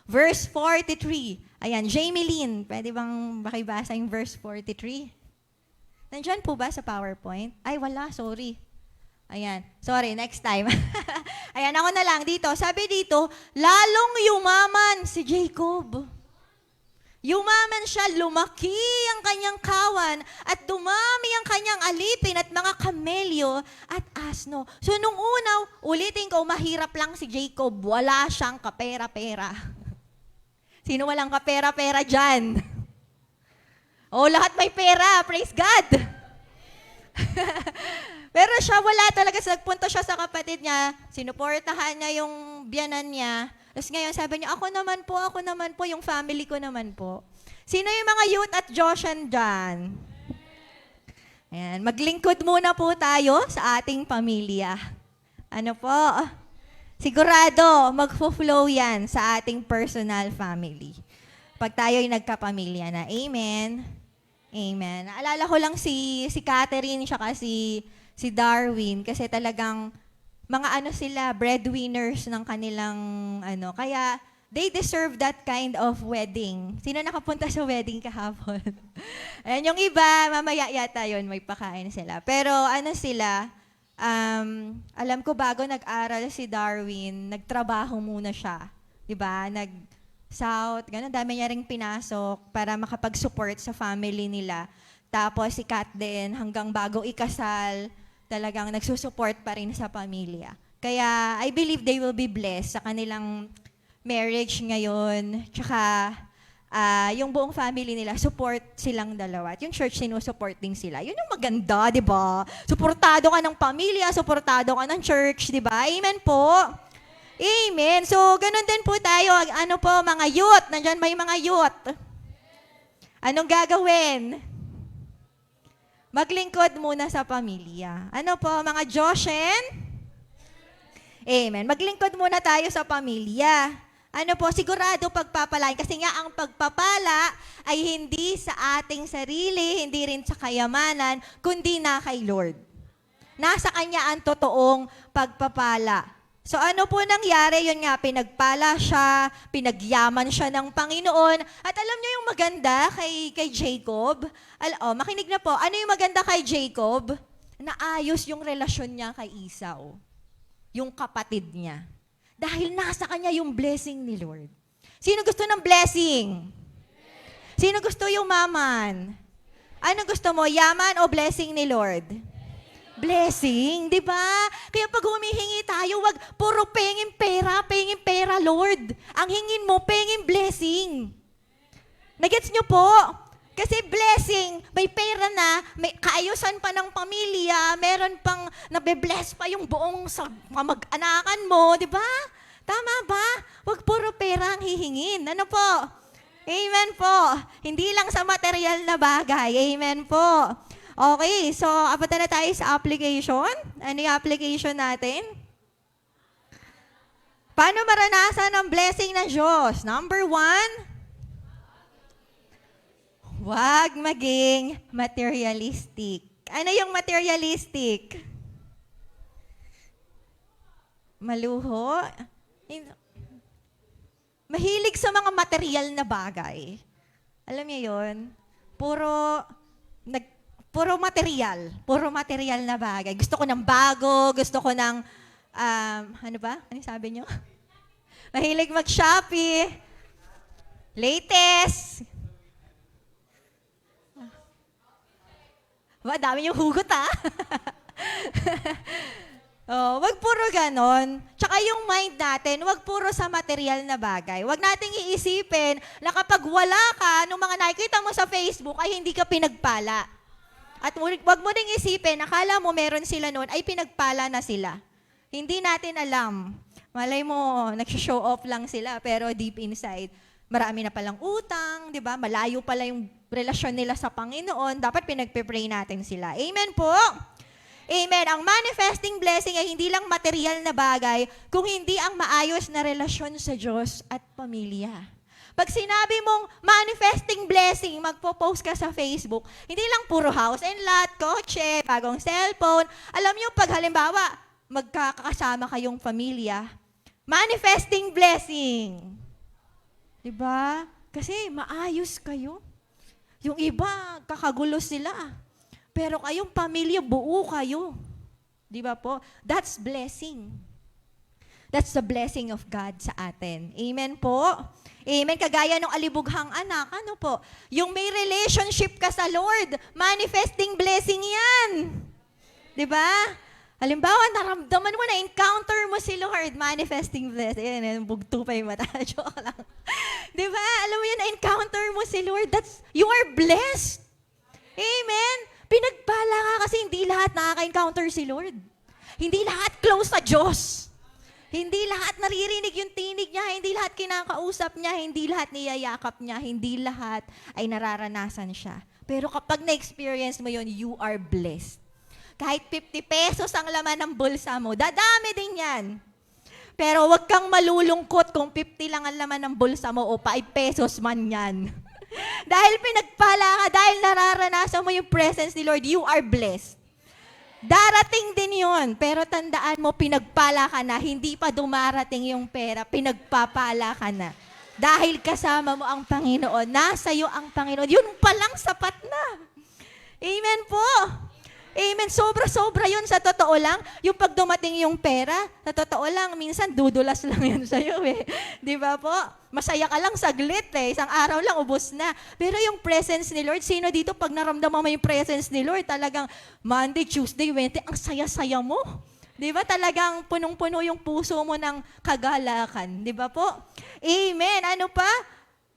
Verse 43. Ayan, Jamie Lynn, pwede bang makibasa yung verse 43? Nandyan po ba sa PowerPoint? Ay, wala, sorry. Ayan, sorry, next time. Ayan, ako na lang dito. Sabi dito, lalong yumaman si Jacob. Yumaman siya, lumaki ang kanyang kawan, at dumami ang kanyang alipin at mga kamelyo at asno. So, nung unaw, ulitin ko, mahirap lang si Jacob. Wala siyang kapera-pera. Sino walang kapera-pera dyan? Oh, lahat may pera. Praise God! Pero siya, wala talaga. Nagpunta siya sa kapatid niya. Sinuportahan niya yung biyanan niya. Tapos ngayon sabi niya, ako naman po, yung family ko naman po. Sino yung mga youth at Joshan dyan? Ayan, maglingkod muna po tayo sa ating pamilya. Ano po? Sigurado, magfo-flow yan sa ating personal family. Pag tayo'y nagkapamilya na. Amen? Amen. Naalala ko lang si Catherine siya si Darwin kasi talagang mga sila, breadwinners ng kanilang kaya they deserve that kind of wedding. Sino nakapunta sa wedding kahapon? Ayan, yung iba, mamaya yata yun, may pakain sila. Pero sila, alam ko bago nag-aral si Darwin, nagtrabaho muna siya. Diba? Nag-south, gano'n, dami niya ring pinasok para makapag-support sa family nila. Tapos si Kat din, hanggang bago ikasal, talagang nagsusupport pa rin sa pamilya. Kaya I believe they will be blessed sa kanilang marriage ngayon. Tsaka yung buong family nila, support silang dalawa. At yung church, sinusupport din sila. Yun yung maganda, di ba? Suportado ka ng pamilya, suportado ka ng church, di ba? Amen po. Amen. So, ganun din po tayo. Ano po, mga youth? Nandyan ba yung mga youth? Anong gagawin? Maglingkod muna sa pamilya. Ano po, mga Joshen? Amen. Maglingkod muna tayo sa pamilya. Ano po, sigurado pagpapalain. Kasi nga ang pagpapala ay hindi sa ating sarili, hindi rin sa kayamanan, kundi na kay Lord. Nasa Kanya ang totoong pagpapala. So ano po nangyari? Yun nga, pinagpala siya, pinagyaman siya ng Panginoon. At alam niyo yung maganda kay Jacob? Makinig na po. Ano yung maganda kay Jacob? Naayos yung relasyon niya kay Esau. Yung kapatid niya. Dahil nasa kanya yung blessing ni Lord. Sino gusto ng blessing? Sino gusto yung maman? Ano gusto mo, yaman o blessing ni Lord? Blessing, di ba? Kaya pag humihingi tayo, wag puro pengin pera, Lord. Ang hingin mo, pengin blessing. Nagets nyo po? Kasi blessing, may pera na, may kaayusan pa ng pamilya, meron pang nabe-bless pa yung buong mag-anakan mo, di ba? Tama ba? Huwag puro pera ang hihingin. Ano po? Amen po. Hindi lang sa material na bagay. Amen po. Okay, so apunta na tayo sa application. Ano yung application natin? Paano maranasan ang blessing ng Diyos? Number 1, huwag maging materialistic. Ano yung materialistic? Maluho? Mahilig sa mga material na bagay. Alam niyo yun? Puro material na bagay. Gusto ko ng bago, gusto ko ng, ano ba? Ano sabi niyo? Mahilig mag-Shopee. Latest. Dami yung hugot, Oh, wag puro ganon. Tsaka yung mind natin, wag puro sa material na bagay. Wag nating iisipin na kapag wala ka, nung mga nakikita mo sa Facebook, ay hindi ka pinagpala. At wag mo ding isipin, akala mo meron sila noon, ay pinagpala na sila. Hindi natin alam. Malay mo, nag-show off lang sila, pero deep inside, marami na palang utang, di ba? Malayo pala yung relasyon nila sa Panginoon. Dapat pinagpe-pray natin sila. Amen po? Amen. Ang manifesting blessing ay hindi lang material na bagay, kung hindi ang maayos na relasyon sa Diyos at pamilya. Pag sinabi mong manifesting blessing, magpo-post ka sa Facebook, hindi lang puro house and lot, kotse, bagong cellphone. Alam niyo, pag halimbawa, magkakasama kayong pamilya, manifesting blessing. Diba? Kasi maayos kayo. Yung iba, kakagulo sila. Pero kayong pamilya, buo kayo. Di ba po? That's blessing. That's the blessing of God sa atin. Amen po? Amen. Kagaya ng alibughang anak, ano po? Yung may relationship ka sa Lord, manifesting blessing yan. Di ba? Halimbawa, naramdaman mo na, encounter mo si Lord, manifesting blessing. Ayan, bugto pa yung mata. Joke lang. Di ba? Alam mo yun, na-encounter mo si Lord, you are blessed. Amen. Pinagpala ka kasi hindi lahat nakaka-encounter si Lord. Hindi lahat close sa Diyos. Hindi lahat naririnig yung tinig niya, hindi lahat kinakausap niya, hindi lahat niyayakap niya, hindi lahat ay nararanasan siya. Pero kapag na-experience mo yun, you are blessed. Kahit 50 pesos ang laman ng bulsa mo, dadami din yan. Pero wag kang malulungkot kung 50 lang ang laman ng bulsa mo o 5 pesos man yan. Dahil pinagpala ka, dahil nararanasan mo yung presence ni Lord, you are blessed. Darating din yun, pero tandaan mo, pinagpala ka na, hindi pa dumarating yung pera, pinagpapala ka na. Dahil kasama mo ang Panginoon, nasa iyo ang Panginoon, yun palang sapat na. Amen po. Amen. Sobra-sobra yun sa totoo lang. Yung pag dumating yung pera, sa totoo lang, minsan dudulas lang yun sa'yo eh. Di ba po? Masaya ka lang saglit eh. Isang araw lang, ubos na. Pero yung presence ni Lord, sino dito pag naramdaman mo yung presence ni Lord, talagang Monday, Tuesday, Wednesday, ang saya-saya mo. Di ba? Talagang punong-puno yung puso mo ng kagalakan. Di ba po? Amen. Ano pa?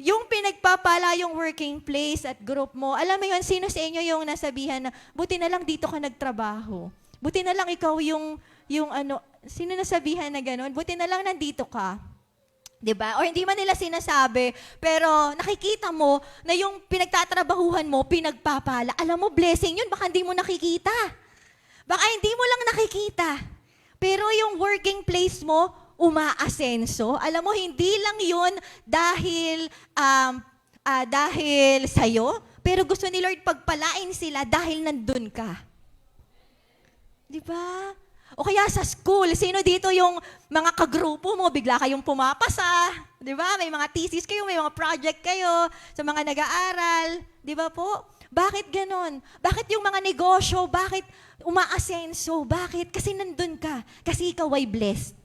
Yung pinagpapala yung working place at group mo, alam mo yun, sino sa inyo yung nasabihan na, buti na lang dito ka nagtrabaho. Buti na lang ikaw yung sino nasabihan na gano'n? Buti na lang nandito ka. 'Di ba? O hindi man nila sinasabi, pero nakikita mo na yung pinagtatrabahuhan mo, pinagpapala. Alam mo, blessing yun, baka hindi mo nakikita. Baka hindi mo lang nakikita. Pero yung working place mo, umaasenso. Alam mo, hindi lang yun dahil sa'yo, pero gusto ni Lord pagpalain sila dahil nandun ka. Di ba? O kaya sa school, sino dito yung mga kagrupo mo, bigla kayong pumapasa, di ba? May mga thesis kayo, may mga project kayo sa mga nag-aaral, di ba po? Bakit ganon? Bakit yung mga negosyo, bakit umaasenso? Bakit? Kasi nandun ka. Kasi ikaw ay blessed.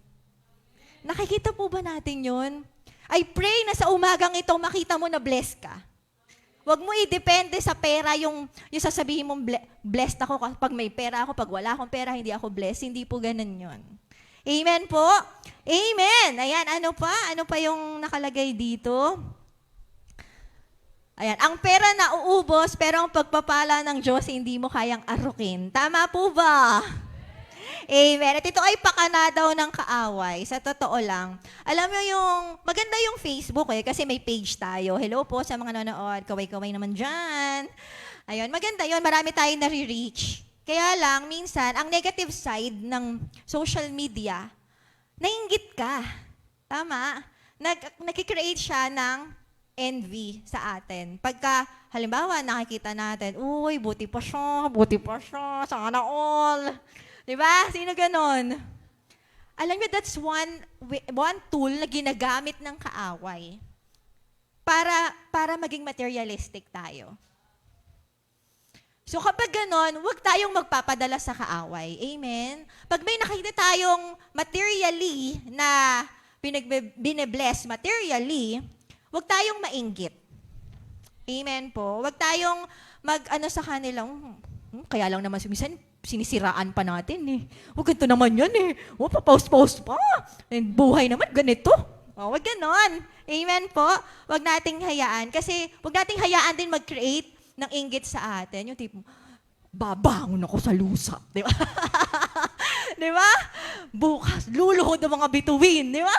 Nakikita po ba natin yun? I pray na sa umagang ito, makita mo na blessed ka. Huwag mo i-depende sa pera yung sasabihin mong blessed ako kapag may pera ako, pag wala akong pera, hindi ako blessed. Hindi po ganun yun. Amen po? Amen! Ayan, ano pa? Ano pa yung nakalagay dito? Ayan, ang pera na uubos, pero ang pagpapala ng Diyos, hindi mo kayang arukin. Tama po ba? Amen. At ito ay pakana daw ng kaaway. Sa totoo lang. Alam mo yung, maganda yung Facebook eh, kasi may page tayo. Hello po sa mga nanonood. Kaway-kaway naman dyan. Ayun, maganda yun. Marami tayong nare-reach. Kaya lang, minsan, ang negative side ng social media, nainggit ka. Tama? Nag-create siya ng envy sa atin. Pagka, halimbawa, nakikita natin, uy, buti pa siya, sana all. Diba? Sino ganon? Alam niyo, that's one tool na ginagamit ng kaaway para maging materialistic tayo. So kapag ganon, huwag tayong magpapadala sa kaaway. Amen? Pag may nakita tayong materially na bine-bless materially, huwag tayong mainggit. Amen po? Huwag tayong sa kanilang, kaya lang naman sumisan, sinisiraan pa natin eh. Huwag ganito naman yan eh. O, pa-post-post pa. And buhay naman, ganito. O, huwag ganon. Amen po. Huwag nating hayaan. Kasi huwag nating hayaan din mag-create ng inggit sa atin. Yung tipo, babangon ako sa lusa. Di ba? Di ba? Bukas, luluhod ang mga bituin. Di ba?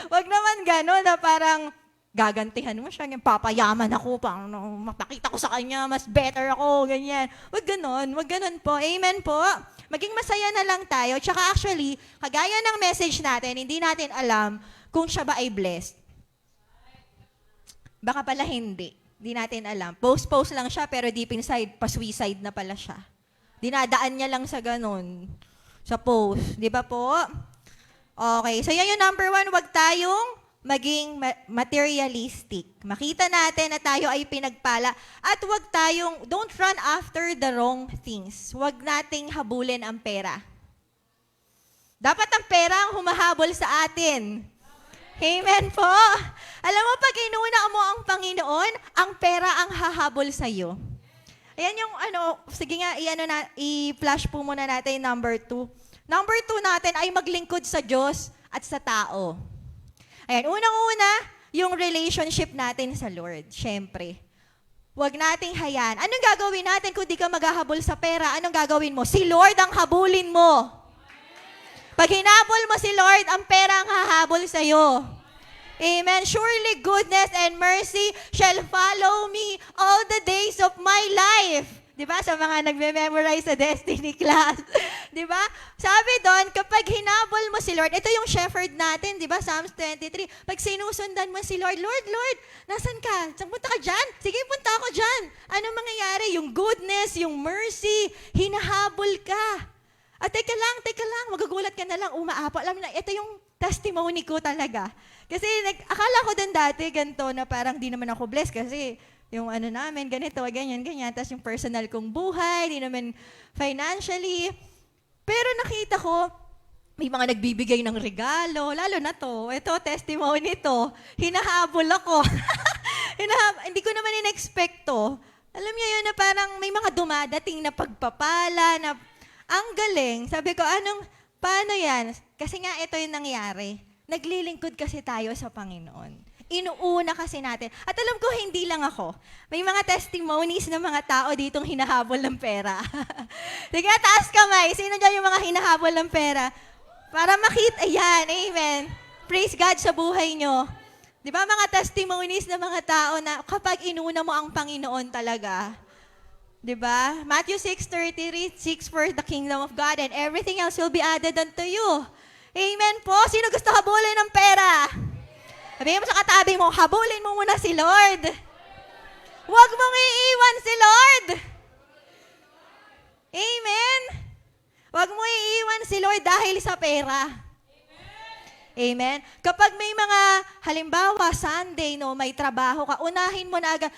Huwag naman ganon na parang gagantihan mo siya, papayaman ako, pang mapakita ko sa kanya, mas better ako, ganyan. Wag ganon po. Amen po. Maging masaya na lang tayo. Tsaka actually, kagaya ng message natin, hindi natin alam kung siya ba ay blessed. Baka pala hindi. Hindi natin alam. Post lang siya, pero deep inside, pa-suicide na pala siya. Dinadaan niya lang sa ganon. Sa post. Di ba po? Okay. So yan yung number 1, wag tayong maging materialistic. Makita natin na tayo ay pinagpala at don't run after the wrong things. Huwag nating habulin ang pera. Dapat ang pera ang humahabol sa atin. Amen po. Alam mo, pag inuna mo ang Panginoon, ang pera ang hahabol sa iyo. Ayan yung sige nga, i-flash po muna natin yung number 2. Number 2 natin ay maglingkod sa Diyos at sa tao. Ayan, unang-una, yung relationship natin sa Lord. Siyempre, huwag nating hayaan. Anong gagawin natin kung di ka maghahabol sa pera? Anong gagawin mo? Si Lord ang habulin mo. Pag hinabol mo si Lord, ang pera ang hahabol sa'yo. Amen. Surely goodness and mercy shall follow me all the days of my life. Diba? Sa mga nagme-memorize sa Destiny class. Diba? Sabi doon, kapag hinabol mo si Lord, ito yung shepherd natin, diba? Psalms 23. Pag sinusundan mo si Lord, Lord, nasan ka? Punta ka dyan? Sige, punta ako dyan. Anong mangyayari? Yung goodness, yung mercy, hinahabol ka. At teka lang, magagulat ka na lang, umaapo. Alam mo na, ito yung testimony ko talaga. Kasi akala ko din dati ganito na parang di naman ako blessed kasi yung namin, ganito, ganyan. Tapos yung personal kong buhay, di naman financially. Pero nakita ko, may mga nagbibigay ng regalo, lalo na to. Ito, testimony to. Hinahabol ako. Hindi ko naman in-expect to. Alam niyo yun na parang may mga dumadating na pagpapala, na ang galing. Sabi ko, paano yan? Kasi nga ito yung nangyari. Naglilingkod kasi tayo sa Panginoon. Inuuna kasi natin. At alam ko, hindi lang ako. May mga testimonies ng mga tao ditong hinahabol ng pera. Sige, taas kamay. Sino dyan yung mga hinahabol ng pera? Para makita. Ayan, amen. Praise God sa buhay nyo. Di ba mga testimonies ng mga tao na kapag inuna mo ang Panginoon talaga, di ba? Matthew 6:33, seek first the kingdom of God and everything else will be added unto you. Amen po. Sino gusto habulin ng pera? Sabihin mo sa katabi mo, habulin mo muna si Lord. Huwag mong iiwan si Lord. Amen? Huwag mong iiwan si Lord dahil sa pera. Amen? Kapag may mga, halimbawa, Sunday, may trabaho ka, unahin mo na agad,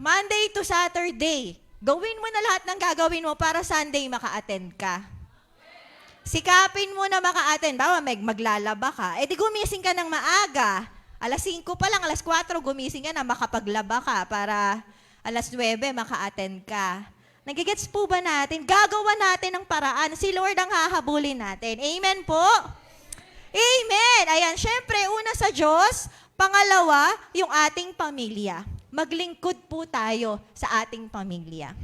Monday to Saturday, gawin mo na lahat ng gagawin mo para Sunday maka-attend ka. Sikapin mo na maka-attend. Bawa, maglalaba ka. Di gumising ka ng maaga. Alas 5 pa lang, alas 4 gumising ka na, makapaglaba ka para alas 9 maka-attend ka. Nagigets po ba natin? Gagawa natin ng paraan. Si Lord ang hahabulin natin. Amen po? Amen! Ayan, syempre, una sa Diyos. Pangalawa, yung ating pamilya. Maglingkod po tayo sa ating pamilya.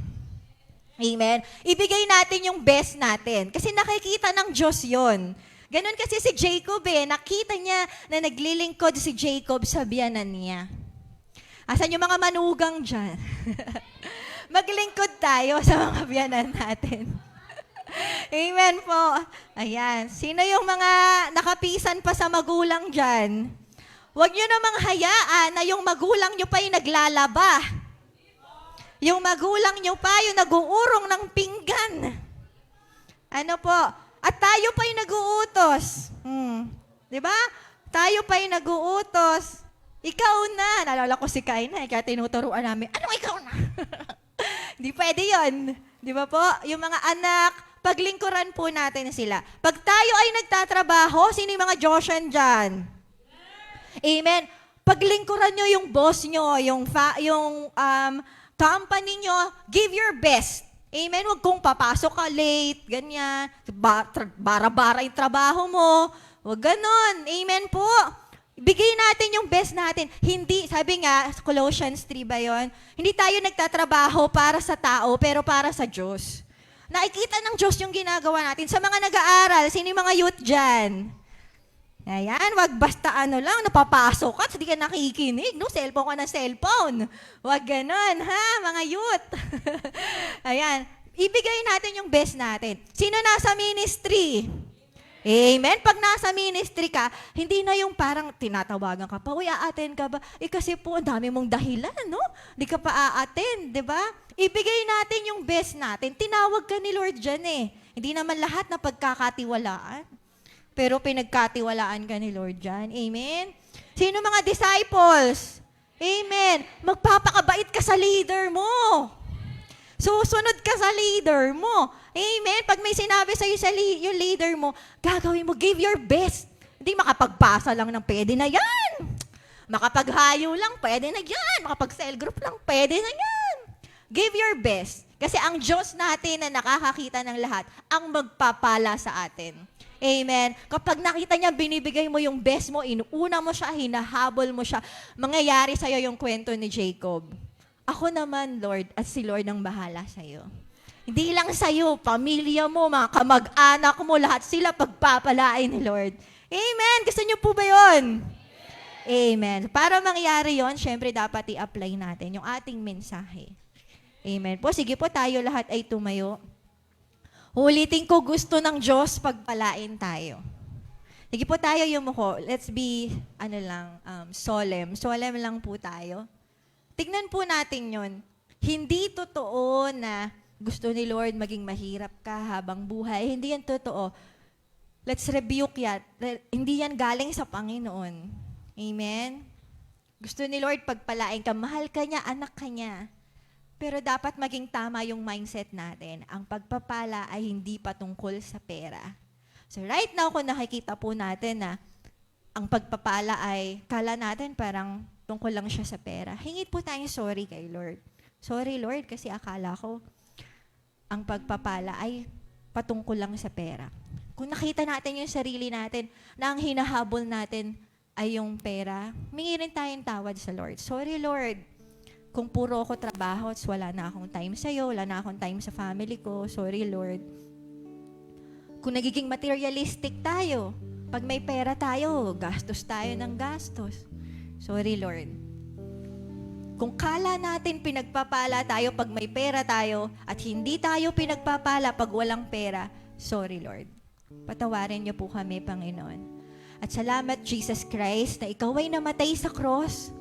Amen. Ibigay natin yung best natin. Kasi nakikita ng Diyos yon. Ganon kasi si Jacob nakita niya na naglilingkod si Jacob sa biyanan niya. Asan yung mga manugang dyan? Maglingkod tayo sa mga biyanan natin. Amen po. Ayan. Sino yung mga nakapisan pa sa magulang dyan? Huwag nyo namang hayaan na yung magulang nyo pa yung naglalaba. Yung magulang nyo pa, yung nag-uurong ng pinggan. Ano po? At tayo pa yung nag-uutos. Di ba? Tayo pa yung nag-uutos. Ikaw na. Naalala ko si Kaina, kaya tinuturuan namin, anong ikaw na? Hindi pwede yun. Di ba po? Yung mga anak, paglingkuran po natin sila. Pag tayo ay nagtatrabaho, sino yung mga Joshan dyan? Amen. Paglingkuran nyo yung boss nyo, yung company nyo, give your best. Amen? Huwag kong papasok ka late, ganyan. Bara-bara yung trabaho mo. Huwag ganon. Amen po. Bigay natin yung best natin. Hindi, sabi nga, Colossians 3 ba yun? Hindi tayo nagtatrabaho para sa tao, pero para sa Diyos. Nakikita ng Diyos yung ginagawa natin. Sa mga nag-aaral, sino yung mga youth dyan? Ayan, wag basta napapasok ka, hindi ka nakikinig, no? Cellphone ka na cellphone. Wag ganon, ha, mga youth. Ayan, ibigay natin yung best natin. Sino nasa ministry? Amen. Pag nasa ministry ka, hindi na yung parang tinatawagan ka pa, uy, a-attend ka ba? Kasi po, ang dami mong dahilan, no? Di ka pa a-attend, di ba? Ibigay natin yung best natin. Tinawag ka ni Lord dyan eh. Hindi naman lahat na pagkakatiwalaan. Pero pinagkatiwalaan ka ni Lord dyan. Amen? Sino mga disciples? Amen. Magpapakabait ka sa leader mo. Susunod ka sa leader mo. Amen. Pag may sinabi sa'yo yung leader mo, gagawin mo, give your best. Hindi makapagpasa lang ng pwede na yan. Makapaghayo lang, pwede na yan. Makapag-cell group lang, pwede na yan. Give your best. Kasi ang Diyos natin na nakakakita ng lahat, ang magpapala sa atin. Amen. Kapag nakita niya, binibigay mo yung best mo, inuuna mo siya, hinahabol mo siya, mangyayari sa'yo yung kwento ni Jacob. Ako naman, Lord, at si Lord ang bahala sa'yo. Hindi lang sa'yo, pamilya mo, mga kamag-anak mo, lahat sila pagpapalain ni Lord. Amen. Gusto niyo po ba yun? Amen. Para mangyari yon, syempre dapat i-apply natin yung ating mensahe. Amen po. Sige po, tayo lahat ay tumayo. Ulitin ko, gusto ng Diyos pagpalain tayo. Sige po tayo yumuko. Let's be, solemn. Solemn lang po tayo. Tignan po natin yon. Hindi totoo na gusto ni Lord maging mahirap ka habang buhay. Hindi yan totoo. Let's rebuke yan. Hindi yan galing sa Panginoon. Amen? Gusto ni Lord pagpalain ka. Mahal ka niya, anak ka niya. Pero dapat maging tama yung mindset natin. Ang pagpapala ay hindi patungkol sa pera. So right now, kung nakikita po natin na ang pagpapala ay, kala natin parang tungkol lang siya sa pera. Hingit po tayong sorry kay Lord. Sorry Lord, kasi akala ko ang pagpapala ay patungkol lang sa pera. Kung nakita natin yung sarili natin na ang hinahabol natin ay yung pera, humingi rin tayong tawad sa Lord. Sorry Lord, kung puro ako trabaho at wala na akong time sa'yo, wala na akong time sa family ko, sorry Lord. Kung nagiging materialistic tayo, pag may pera tayo, gastos tayo ng gastos. Sorry Lord. Kung kala natin pinagpapala tayo pag may pera tayo at hindi tayo pinagpapala pag walang pera, sorry Lord. Patawarin niyo po kami, Panginoon. At salamat, Jesus Christ, na ikaw ay namatay sa cross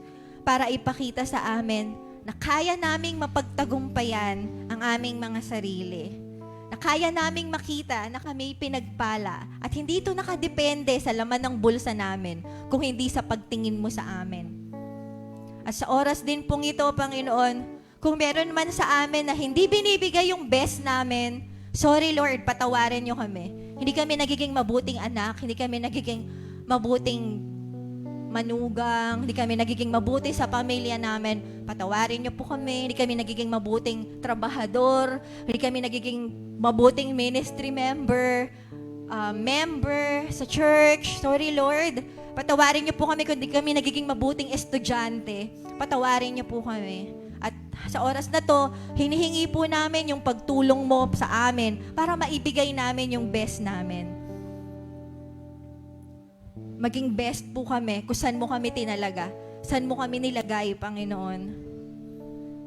para ipakita sa amin na kaya naming mapagtagumpayan ang aming mga sarili. Na kaya naming makita na kami pinagpala at hindi ito nakadepende sa laman ng bulsa namin kung hindi sa pagtingin mo sa amin. At sa oras din pong ito, Panginoon, kung meron man sa amin na hindi binibigay yung best namin, sorry Lord, patawarin niyo kami. Hindi kami nagiging mabuting anak, hindi kami nagiging mabuting manugang, hindi kami nagiging mabuti sa pamilya namin, patawarin niyo po kami. Hindi kami nagiging mabuting trabahador, hindi kami nagiging mabuting ministry member sa church. Sorry Lord, patawarin niyo po kami kung hindi kami nagiging mabuting estudyante. Patawarin niyo po kami. At sa oras na to, hinihingi po namin yung pagtulong mo sa amin para maibigay namin yung best namin. Maging best po kami kung saan mo kami tinalaga. Saan mo kami nilagay, Panginoon.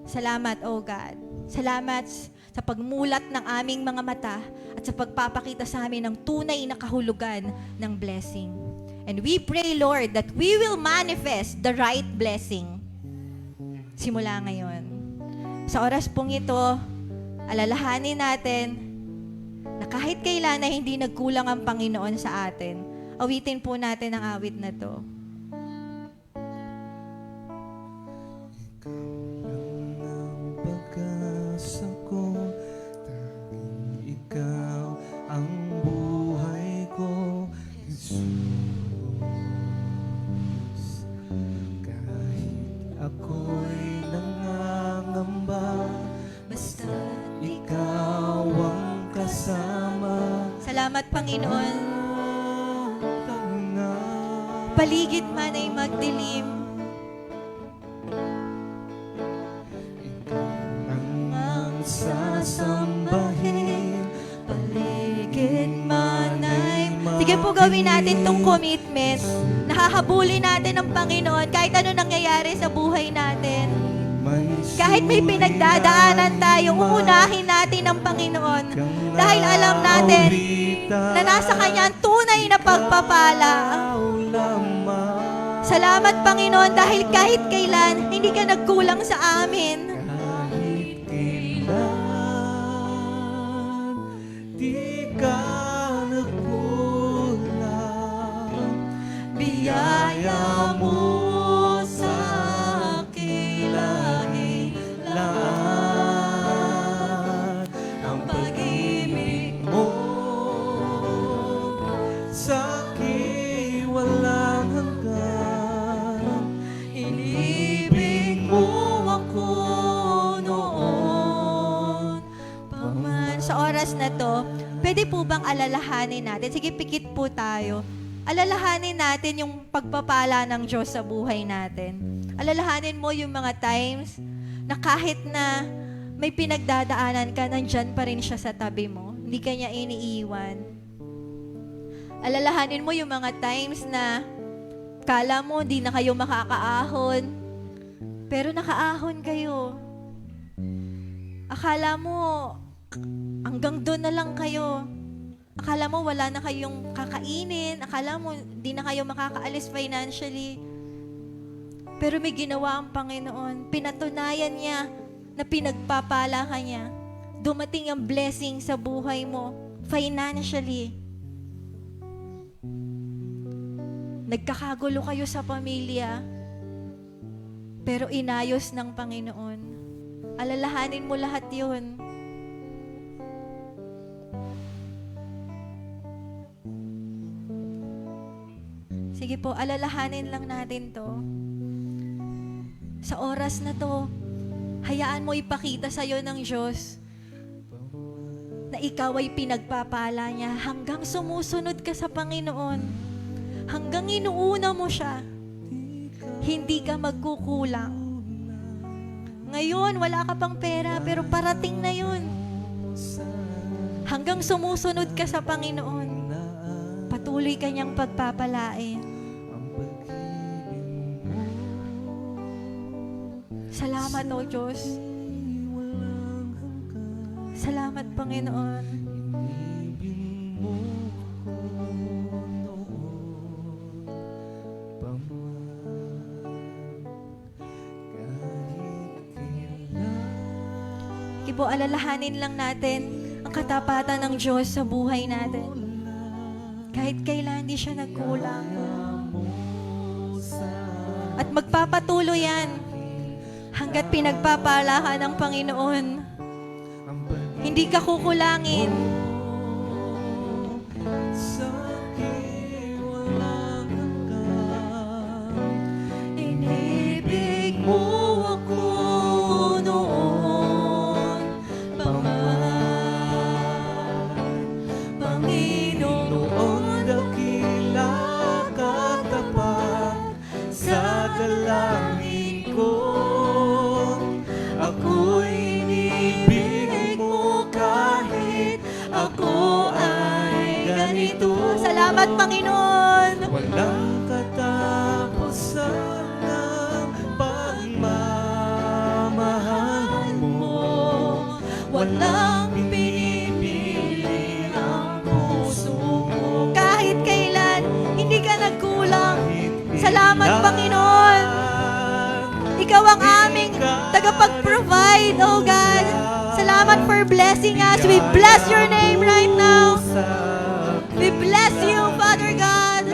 Salamat, O God. Salamat sa pagmulat ng aming mga mata at sa pagpapakita sa amin ng tunay na kahulugan ng blessing. And we pray, Lord, that we will manifest the right blessing simula ngayon. Sa oras pong ito, alalahanin natin na kahit kailan na hindi nagkulang ang Panginoon sa atin. Awitin po natin ang awit na to. Ang pag-asa ko, tanging ikaw ang buhay ko, Jesus. Kahit ako'y nangangamba, basta't ikaw Salamat, Panginoon. Paligid man ay magdilim. Ang sasambahin, paligid man ay Sige po, gawin natin tong commitment. Nahahabulin natin ang Panginoon kahit ano nangyayari sa buhay natin. Kahit may pinagdadaanan tayo, uunahin natin ang Panginoon. Dahil alam natin na nasa Kanya ang tunay na pagpapala. Salamat, Panginoon, dahil kahit kailan, hindi ka nagkulang sa amin. Kahit kailan, di ka nagkulang. Biyaya mo sa kilahilan, ang pag-ibig mo sa akin walang hanggan. Inibig mo ako noon pa man. Sa oras na to, pwede po bang alalahanin natin? Sige, pikit po tayo. Alalahanin natin yung pagpapala ng Diyos sa buhay natin. Alalahanin mo yung mga times na kahit na may pinagdadaanan ka, nandyan pa rin siya sa tabi mo. Hindi ka niya iniiwan. Alalahanin mo yung mga times na kala mo di na kayo makakaahon, pero nakaahon kayo. Akala mo hanggang doon na lang kayo. Akala mo wala na kayong kakainin. Akala mo di na kayo makakaalis financially. Pero may ginawa ang Panginoon. Pinatunayan niya na pinagpapala ka niya. Dumating ang blessing sa buhay mo financially. Nagkakagulo kayo sa pamilya, pero inayos ng Panginoon. Alalahanin mo lahat yun. Sige po, alalahanin lang natin to. Sa oras na to, hayaan mo ipakita sa'yo ng Diyos na ikaw ay pinagpapala niya hanggang sumusunod ka sa Panginoon. Hanggang inuuna mo siya, hindi ka magkukulang. Ngayon, wala ka pang pera, pero parating na yun. Hanggang sumusunod ka sa Panginoon, patuloy ka niyang pagpapalain. Salamat, O Diyos. Salamat, Panginoon. Ibo, alalahanin lang natin ang katapatan ng Diyos sa buhay natin. Kahit kailan hindi siya nagkulang. At magpapatuloy yan hanggat pinagpapala ka ng Panginoon. Hindi ka kukulangin. Inibig mo ako noon pa man, Panginoon, dakila katapat sa dalangin ko. Ako'y inibig mo kahit ako ay ganito. Salamat, Panginoon! Walang katapusan ng pagmamahal mo. Walang pinipili ang puso mo. Kahit kailan, hindi ka nagkulang. Salamat, Panginoon! Ikaw ang aming tagapag-provide, oh God. Salamat for blessing us. We bless your name right now. We bless you, Father God.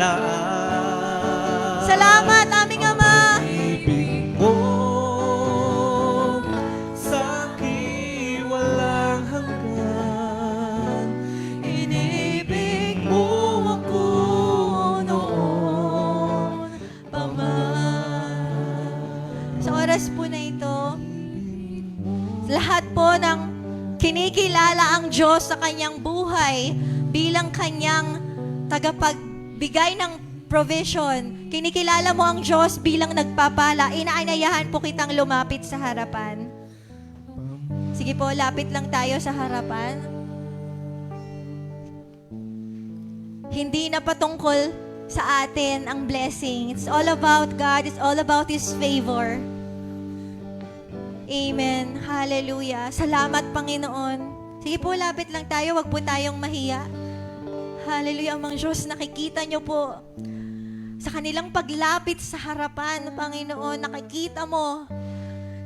Salamat, aming Ama. Ibig mo sa akin walang hanggan. Inibig mo ako noon pa man. Sa oras po na ito, lahat po ng kinikilala ang Diyos sa kanyang buhay, bilang kanyang tagapagbigay ng provision. Kinikilala mo ang Diyos bilang nagpapala. Inaanyayahan po kitang lumapit sa harapan. Sige po, lapit lang tayo sa harapan. Hindi na patungkol sa atin ang blessing. It's all about God. It's all about His favor. Amen. Hallelujah. Salamat, Panginoon. Sige po, lapit lang tayo. Huwag po tayong mahiya. Hallelujah. Ang mga Diyos, nakikita nyo po sa kanilang paglapit sa harapan, Panginoon, nakikita mo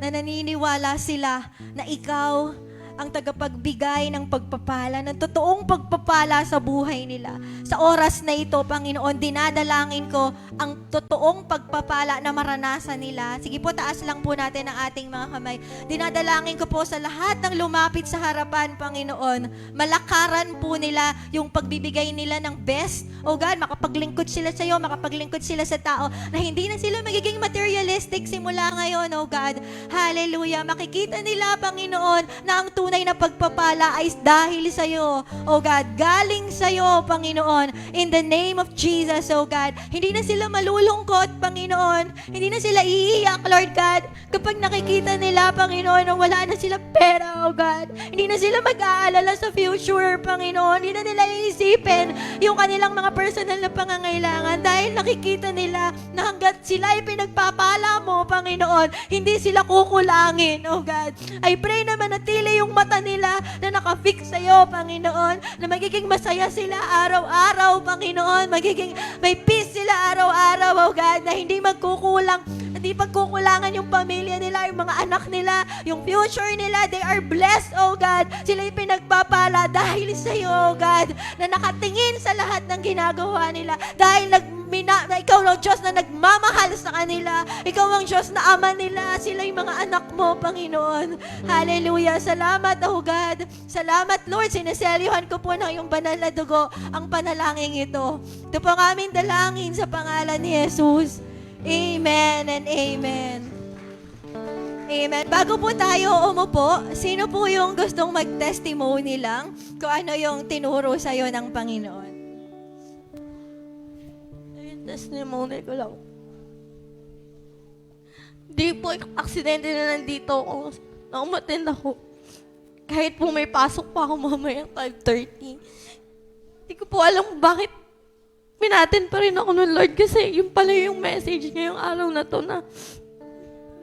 na naniniwala sila na ikaw ang tagapagbigay ng pagpapala, ng totoong pagpapala sa buhay nila. Sa oras na ito, Panginoon, dinadalangin ko ang totoong pagpapala na maranasan nila. Sige po, taas lang po natin ang ating mga kamay. Dinadalangin ko po sa lahat ng lumapit sa harapan, Panginoon, malakaran po nila yung pagbibigay nila ng best. O God, makapaglingkod sila sa iyo, makapaglingkod sila sa tao, na hindi na sila magiging materialistic simula ngayon, O God. Hallelujah. Makikita nila, Panginoon, na ang tunay na pagpapala ay dahil sa iyo, O God. Galing sa iyo, Panginoon. In the name of Jesus, O God. Hindi na sila malulungkot, Panginoon. Hindi na sila iiyak, Lord God. Kapag nakikita nila, Panginoon, na wala na sila pera, O God. Hindi na sila mag-aalala sa future, Panginoon. Hindi na nila iisipin yung kanilang mga personal na pangangailangan dahil nakikita nila na hanggat sila ay pinagpapala mo, Panginoon, hindi sila kukulangin, O God. I pray na manatili yung mata nila na nakafix sa iyo, Panginoon, na magiging masaya sila araw-araw, Panginoon, magiging may peace sila araw-araw, O God, na hindi magkukulang, hindi pagkukulangan yung pamilya nila, yung mga anak nila, yung future nila, they are blessed, O God. Sila yung pinagpapala dahil sa iyo, O God, na nakatingin sa lahat ng ginagawa nila, dahil na ikaw ang Diyos na nagmamahal sa kanila. Ikaw ang Diyos na ama nila. Sila yung mga anak mo, Panginoon. Hallelujah. Salamat, O God. Salamat, Lord. Sineselyuhan ko po ng iyong banal na dugo ang panalangin ito. Ito po ang aming dalangin sa pangalan ni Jesus. Amen and amen. Amen. Bago po tayo umupo, sino po yung gustong mag-testimony lang kung ano yung tinuro sa'yo ng Panginoon? Testimony ko lang. Di po aksidente na nandito ako. Naumatin ako. Kahit po may pasok pa ako mamayang 5:30. Di ko po alam bakit minatin pa rin ako ng Lord kasi yung pala yung message ngayong araw na to na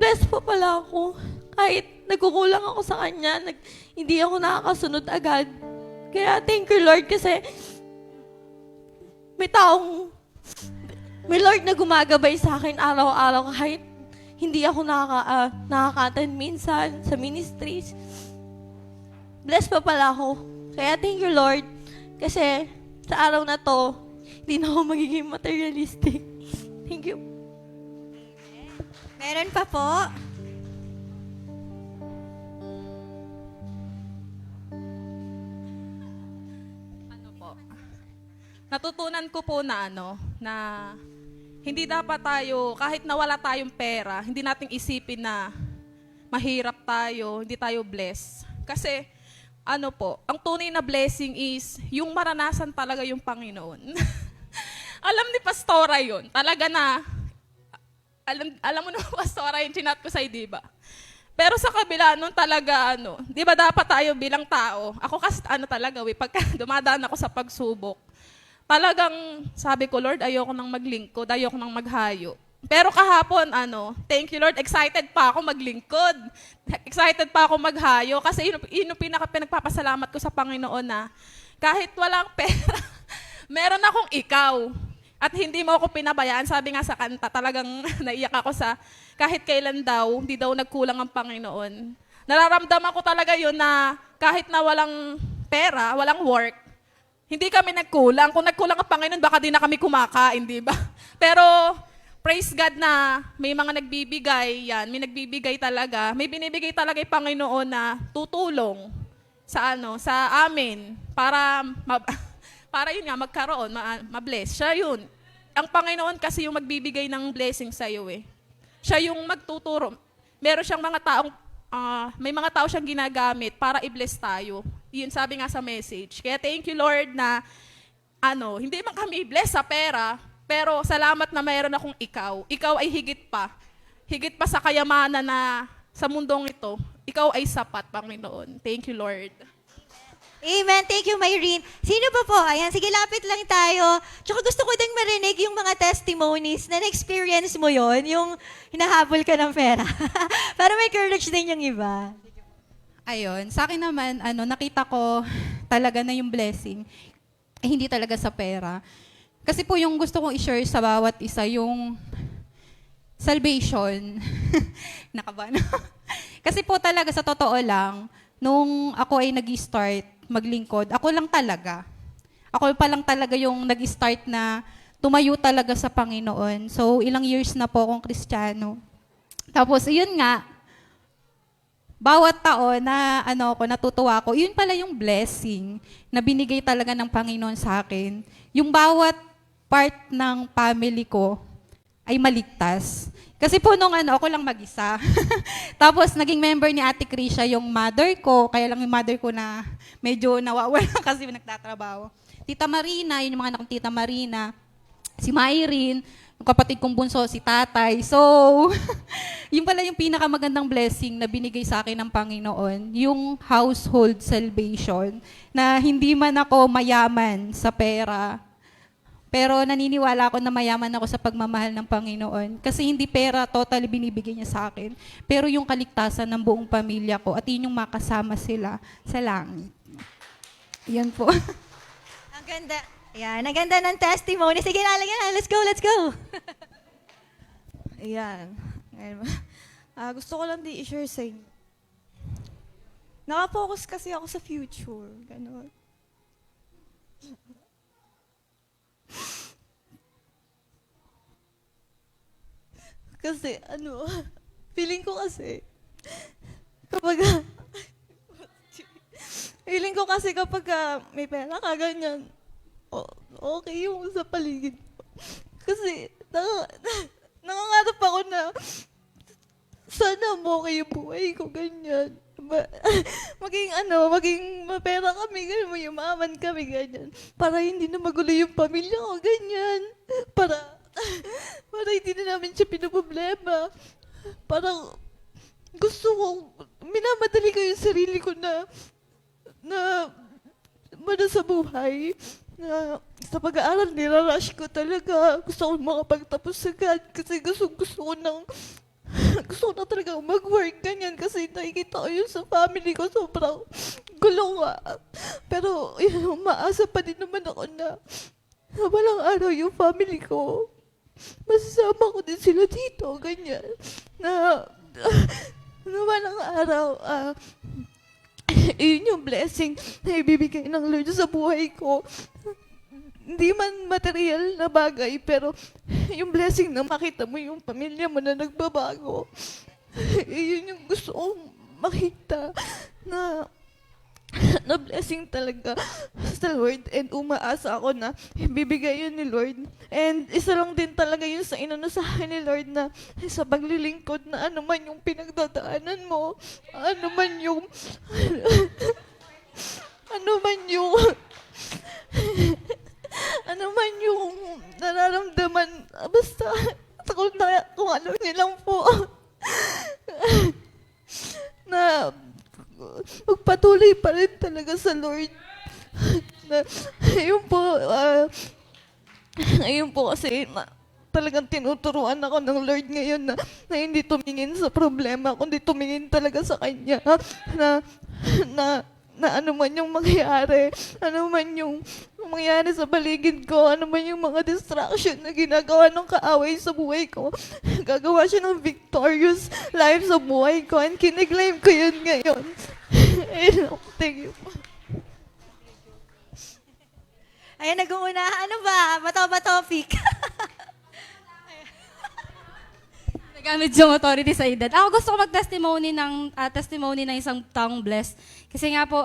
blessed po pala ako. Kahit nagkukulang ako sa Kanya, hindi ako nakakasunod agad. Kaya thank you Lord kasi may Lord na gumagabay sa akin araw-araw kahit hindi ako nakaka-attend minsan sa ministries. Blessed pa pala ako. Kaya thank you Lord. Kasi sa araw na to, hindi na ako magiging materialistic. Thank you. Meron pa po? Natutunan ko po na na hindi dapat tayo, kahit nawala tayong pera, hindi nating isipin na mahirap tayo, hindi tayo blessed. Kasi, ang tunay na blessing is yung maranasan talaga yung Panginoon. Alam ni Pastora yun. Talaga na, alam mo na Pastora yung chinat ko sa'yo, diba? Pero sa kabila nun talaga, di ba dapat tayo bilang tao, ako kasi talaga, pagka dumadaan ako sa pagsubok, talagang sabi ko, Lord, ayoko nang maglingkod, ayoko nang maghayo. Pero kahapon, thank you Lord, excited pa ako maglingkod. Excited pa ako maghayo kasi yun yung pinagpapasalamat ko sa Panginoon na kahit walang pera, meron akong ikaw. At hindi mo ako pinabayaan. Sabi nga sa kanta, talagang naiyak ako sa kahit kailan daw, hindi daw nagkulang ang Panginoon. Nararamdaman ko talaga yun na kahit na walang pera, walang work, hindi kami nagkulang. Kung nagkulang ang Panginoon, baka di na kami kumakain, di ba? Pero, praise God na may mga nagbibigay, yan, may nagbibigay talaga. May binibigay talaga yung Panginoon na tutulong sa amin para yun nga, magkaroon, ma-bless. Siya yun. Ang Panginoon kasi yung magbibigay ng blessing sa iyo eh. Siya yung magtuturo. Meron siyang mga taong may mga tao siyang ginagamit para i-bless tayo. Yun sabi nga sa message. Kaya thank you Lord na hindi man kami i-bless sa pera, pero salamat na mayroon akong ikaw. Ikaw ay higit pa. Higit pa sa kayamanan na sa mundong ito. Ikaw ay sapat, Panginoon. Thank you Lord. Amen. Thank you, Myrene. Sino pa po? Ayan, sige, lapit lang tayo. Tsaka gusto ko ding marinig yung mga testimonies na na-experience mo yon, yung hinahabol ka ng pera. Para may courage din yung iba. Ayun, sa akin naman, nakita ko talaga na yung blessing, hindi talaga sa pera. Kasi po yung gusto kong i-share sa bawat isa, yung salvation. Nakabahan. Kasi po talaga, sa totoo lang, nung ako ay nag-start maglingkod, ako lang talaga. Ako pa lang talaga yung nag-start na tumayo talaga sa Panginoon. So, ilang years na po akong Kristiyano. Tapos, yun nga, bawat taon na natutuwa ko, yun pala yung blessing na binigay talaga ng Panginoon sa akin. Yung bawat part ng family ko ay maligtas. Kasi po nung ako lang mag-isa. Tapos naging member ni Ate Krisha yung mother ko, kaya lang yung mother ko na medyo nawawala kasi nagtatrabaho. Tita Marina, yun yung mga anak ng Tita Marina. Si Myrene, yung kapatid kong bunso, si Tatay. So, yun pala yung pinakamagandang blessing na binigay sa akin ng Panginoon, yung household salvation, na hindi man ako mayaman sa pera, pero naniniwala ako na mayaman ako sa pagmamahal ng Panginoon. Kasi hindi pera totally binibigay niya sa akin, pero yung kaligtasan ng buong pamilya ko at yun yung makasama sila sa langit. Yan po. Ang ganda. Ayan, ang ganda ng testimony. Sige na, let's go, let's go. Ayan. Gusto ko lang di i-share sa inyo. Nakapokus kasi ako sa future. Ganon. Kasi, feeling ko kasi, kapag may pera ka, ganyan, okay yung sa paligid mo. Kasi, nangangarap ako na, sana mo okay yung buhay ko, ganyan. Maging mapera kami, ganyan, mayumaman kami, ganyan. Para hindi na magulo yung pamilya ko, ganyan. Para hindi na namin siya pinoproblema. Parang gusto ko, minamadali ko yung sarili ko na sa buhay. Na sa pag-aaral, nirarush ko talaga. Gusto ko makapagtapos agad kasi gusto ko na talaga mag-work, ganyan. Kasi nakikita ko yun sa family ko, sobrang gulo nga. Pero umaasa pa din naman ako na walang araw yung family ko, masasama ko din sila dito, ganyan. Na walang araw, yun yung blessing na ibibigay ng Lord sa buhay ko. Hindi man material na bagay, pero yung blessing na makita mo yung pamilya mo na nagbabago, yun yung gusto kong makita na blessing talaga sa Lord, and umaasa ako na bibigay yun ni Lord. And isa lang din talaga yun sa inano sa akin ni Lord, na sa paglilingkod, na ano man yung pinagdadaanan mo, ano man yung nararamdaman, basta kung ano nilang po na magpatuloy pa rin talaga sa Lord. Ayun po kasi talagang tinuturuan ako ng Lord ngayon na hindi tumingin sa problema, kundi tumingin talaga sa Kanya, na ano man yung mangyayari, ano man yung mangyayari sa paligid ko, ano man yung mga distraction na ginagawa ng kaaway sa buhay ko, gagawa siya ng victorious life sa buhay ko, and kiniklaim ko yun ngayon. Thank you. Ayan, nag-uuna. Ano ba? Bato ba topic? Nagamit yung authority sa edad. Ako gusto ko mag-testimony ng isang taong blessed. Kasi nga po,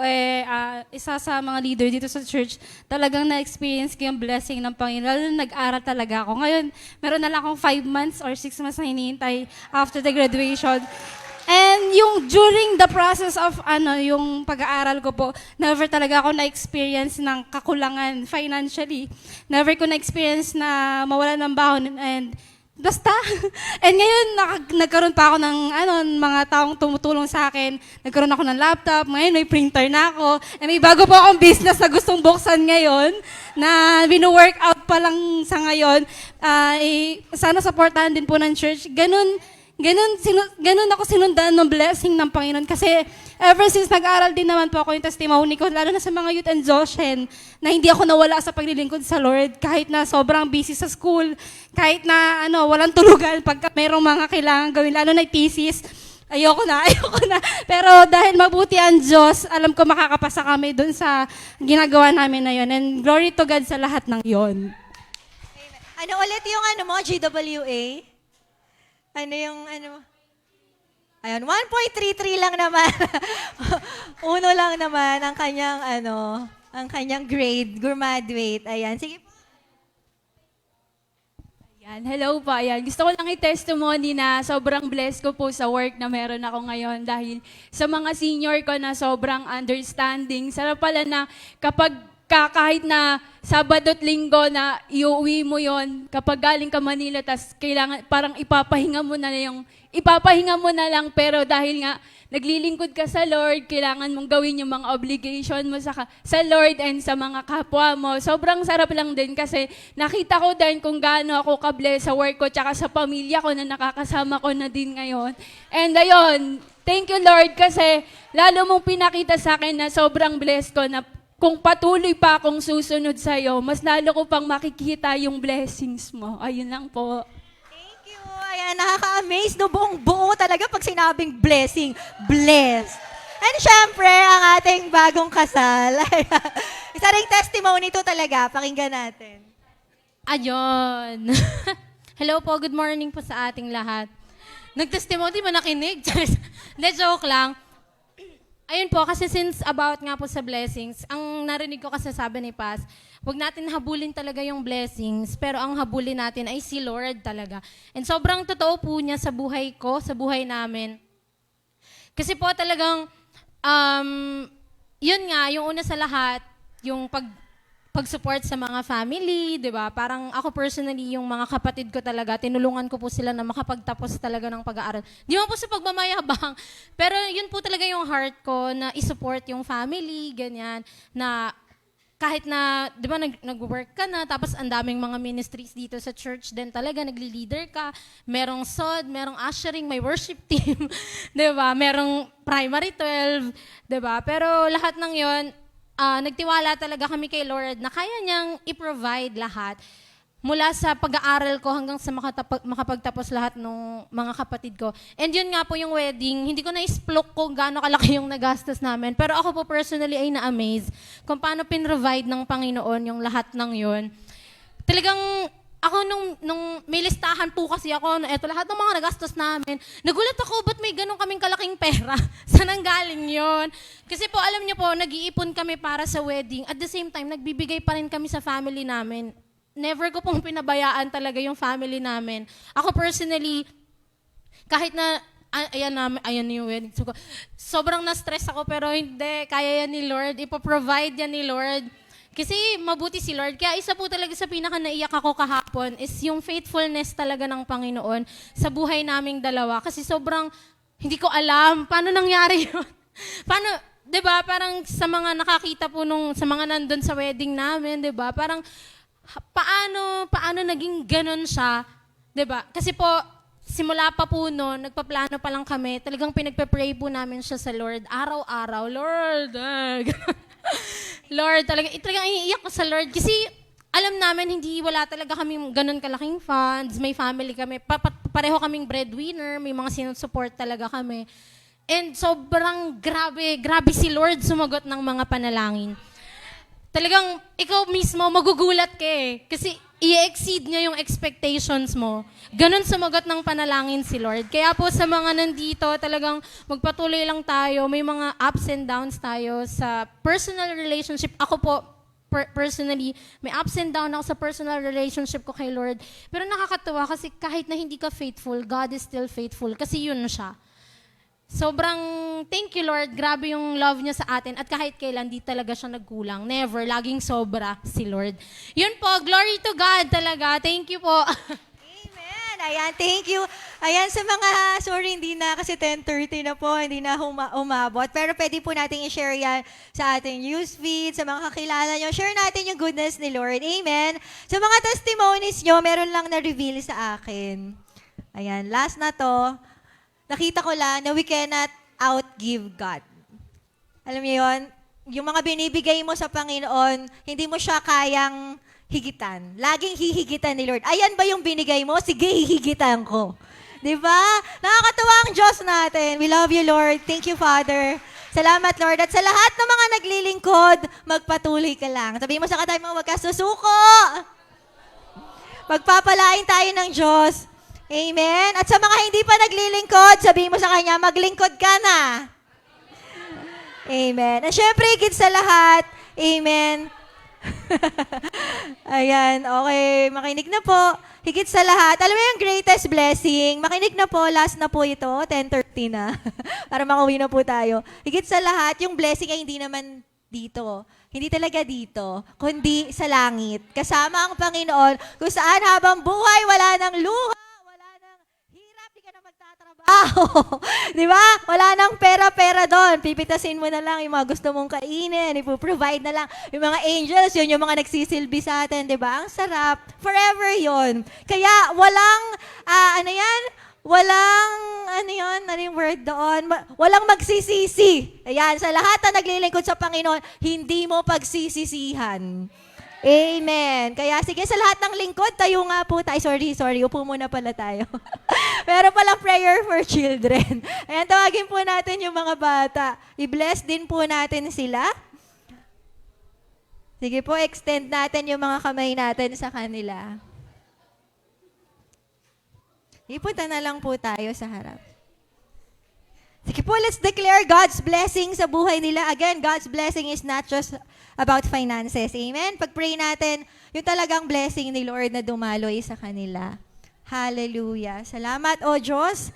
isa sa mga leader dito sa church, talagang na-experience ko yung blessing ng Panginoon. Lalo na nag-aral talaga ako. Ngayon, meron na lang akong 5 months or 6 months na hinihintay after the graduation. And yung during the process of yung pag-aaral ko po, never talaga ako na-experience ng kakulangan financially. Never ko na-experience na mawala ng baon and basta. And ngayon, nagkaroon pa ako ng mga taong tumutulong sa akin. Nagkaroon ako ng laptop. Ngayon, may printer na ako. And may bago po akong business na gustong buksan ngayon na bino-workout pa lang sa ngayon. Sana supportahan din po ng church. Ganun ako sinundan ng blessing ng Panginoon. Kasi ever since nag-aaral din naman po ako yung testimony ko, lalo na sa mga youth and Joshen, na hindi ako nawala sa paglilingkod sa Lord kahit na sobrang busy sa school, kahit na walang tulugan pagka merong mga kailangan gawin, lalo na thesis. Ayoko na. Pero dahil mabuti ang Diyos, alam ko makakapasa kami dun sa ginagawa namin na yun. And glory to God sa lahat ng yon. Ano ulit yung mo, GWA? Ayun, 1.33 lang naman. Uno lang naman ang kanyang grade, graduate. Ayan, sige. Ayan, hello po. Ayan. Gusto ko lang i-testimony na sobrang blessed ko po sa work na meron ako ngayon dahil sa mga senior ko na sobrang understanding. Sarap pala na kapag kahit na Sabado at Linggo na iuwi mo yon kapag galing ka Manila, tas kailangan, parang ipapahinga mo na lang, pero dahil nga naglilingkod ka sa Lord, kailangan mong gawin yung mga obligation mo sa Lord and sa mga kapwa mo. Sobrang sarap lang din kasi nakita ko din kung gaano ako ka-bless sa work ko tsaka sa pamilya ko na nakakasama ko na din ngayon. And ayun, thank you Lord kasi lalo mong pinakita sa akin na sobrang blessed ko na kung patuloy pa akong susunod sa'yo, mas lalo ko pang makikita yung blessings mo. Ayun lang po. Thank you. Ayan, nakaka-amaze, no? Buong buo talaga pag sinabing blessing. Blessed. And syempre, ang ating bagong kasal. Isa ring testimony to talaga. Pakinggan natin. Ayun. Hello po, good morning po sa ating lahat. Nag-testimony, manakinig. Hindi, joke lang. Ayun po, kasi since about nga po sa blessings, ang narinig ko kasi sabi ni Paz, huwag natin habulin talaga yung blessings, pero ang habulin natin ay si Lord talaga. And sobrang totoo po niya sa buhay ko, sa buhay namin. Kasi po talagang, yun nga, yung una sa lahat, yung pag-support sa mga family, di ba? Parang ako personally, yung mga kapatid ko talaga, tinulungan ko po sila na makapagtapos talaga ng pag-aaral. Di mo po sa pagmamayabang, pero yun po talaga yung heart ko na isupport yung family, ganyan, na kahit na, di ba, nag-work ka na, tapos ang daming mga ministries dito sa church din talaga, nagli-leader ka, merong SOD, merong ushering, may worship team, di ba? Merong primary 12, di ba? Pero lahat ng yon nagtiwala talaga kami kay Lord na kaya niyang i-provide lahat mula sa pag-aaral ko hanggang sa makapagtapos lahat ng mga kapatid ko. And yun nga po yung wedding, hindi ko na-explore kung gaano kalaki yung nagastos namin. Pero ako po personally ay na-amaze kung paano pin-provide ng Panginoon yung lahat ng yun. Talagang ako nung may listahan po kasi ako, eto lahat ng mga nagastos namin, nagulat ako, ba't may ganun kaming kalaking pera? Saan ang galing yun? Kasi po, alam niyo po, nag-iipon kami para sa wedding. At the same time, nagbibigay pa rin kami sa family namin. Never ko pong pinabayaan talaga yung family namin. Ako personally, kahit na, ayan yung wedding. Sobrang na-stress ako, pero hindi, kaya yan ni Lord. Ipoprovide yan ni Lord. Kasi mabuti si Lord. Kaya isa po talaga sa pinaka-naiyak ako kahapon is yung faithfulness talaga ng Panginoon sa buhay naming dalawa. Kasi sobrang hindi ko alam paano nangyari yun. Paano, 'di ba? Parang sa mga nakakita po sa mga nandun sa wedding namin, 'di ba? Parang paano naging ganun siya, 'di ba? Kasi po simula pa po noon, nagpaplano pa lang kami. Talagang pinagpe-pray po namin siya sa Lord araw-araw. Lord, Lord, talagang iiyak ko sa Lord kasi alam namin wala talaga kami ganun kalaking funds, may family kami, pareho kaming breadwinner, may mga sinusupport talaga kami. And sobrang grabe si Lord sumagot ng mga panalangin. Talagang ikaw mismo magugulat ka kasi i-exceed niya yung expectations mo. Ganun sumagot ng panalangin si Lord. Kaya po sa mga nandito, talagang magpatuloy lang tayo. May mga ups and downs tayo sa personal relationship. Ako po, personally, may ups and downs ako sa personal relationship ko kay Lord. Pero nakakatuwa kasi kahit na hindi ka faithful, God is still faithful kasi yun siya. sobrang thank you, Lord. Grabe yung love niya sa atin. At kahit kailan, di talaga siya nagkulang. Never. Laging sobra si Lord. Yun po, glory to God talaga. Thank you po. Amen. Ayan, thank you. Ayan, sa mga, sorry, hindi na kasi 10:30 na po, hindi na umabot. Pero pwede po natin i-share yan sa ating newsfeed, sa mga kakilala nyo. Share natin yung goodness ni Lord. Amen. Sa mga testimonies nyo, meron lang na-reveal sa akin. Ayan, last na to. Nakita ko lang na we cannot outgive God. Alam niyo yon? Yung mga binibigay mo sa Panginoon, hindi mo siya kayang higitan. Laging hihigitan ni Lord. Ayan ba yung binigay mo? Sige, hihigitan ko. Diba? Nakakatawa ang Diyos natin. We love you, Lord. Thank you, Father. Salamat, Lord. At sa lahat ng mga naglilingkod, magpatuloy ka lang. Sabihin mo sa katabi mo, huwag ka susuko. Pagpapalain tayo ng Diyos. Amen. At sa mga hindi pa naglilingkod, sabihin mo sa kanya, maglingkod ka na. Amen. At syempre, higit sa lahat, amen. Ayan, okay. Makinig na po. Higit sa lahat, alam mo yung greatest blessing? Makinig na po, last na po ito, 10:30 na. Para makauwi na po tayo. Higit sa lahat, yung blessing ay hindi naman dito. Hindi talaga dito, kundi sa langit. Kasama ang Panginoon, kung saan habang buhay, wala nang luha, wala nang hirap, di ka na magtatrabaho. Di ba? Wala nang pera-pera doon. Pipitasin mo na lang yung mga gusto mong kainin, ipoprovide na lang. Yung mga angels, yun yung mga nagsisilbi sa atin, di ba? Ang sarap. Forever yon. Kaya walang, ano yung word doon? Walang magsisisi. Ayan, sa lahat na naglilingkod sa Panginoon, hindi mo pagsisisihan. Amen. Kaya sige, sa lahat ng lingkod, tayo nga po tayo. Sorry, upo muna pala tayo. Meron palang prayer for children. Ayan, tawagin po natin yung mga bata. I-bless din po natin sila. Sige po, extend natin yung mga kamay natin sa kanila. Ipunta na lang po tayo sa harap. Sige po, let's declare God's blessing sa buhay nila. Again, God's blessing is not just about finances. Amen? Pag-pray natin, yung talagang blessing ni Lord na dumaloy sa kanila. Hallelujah. Salamat, O Diyos.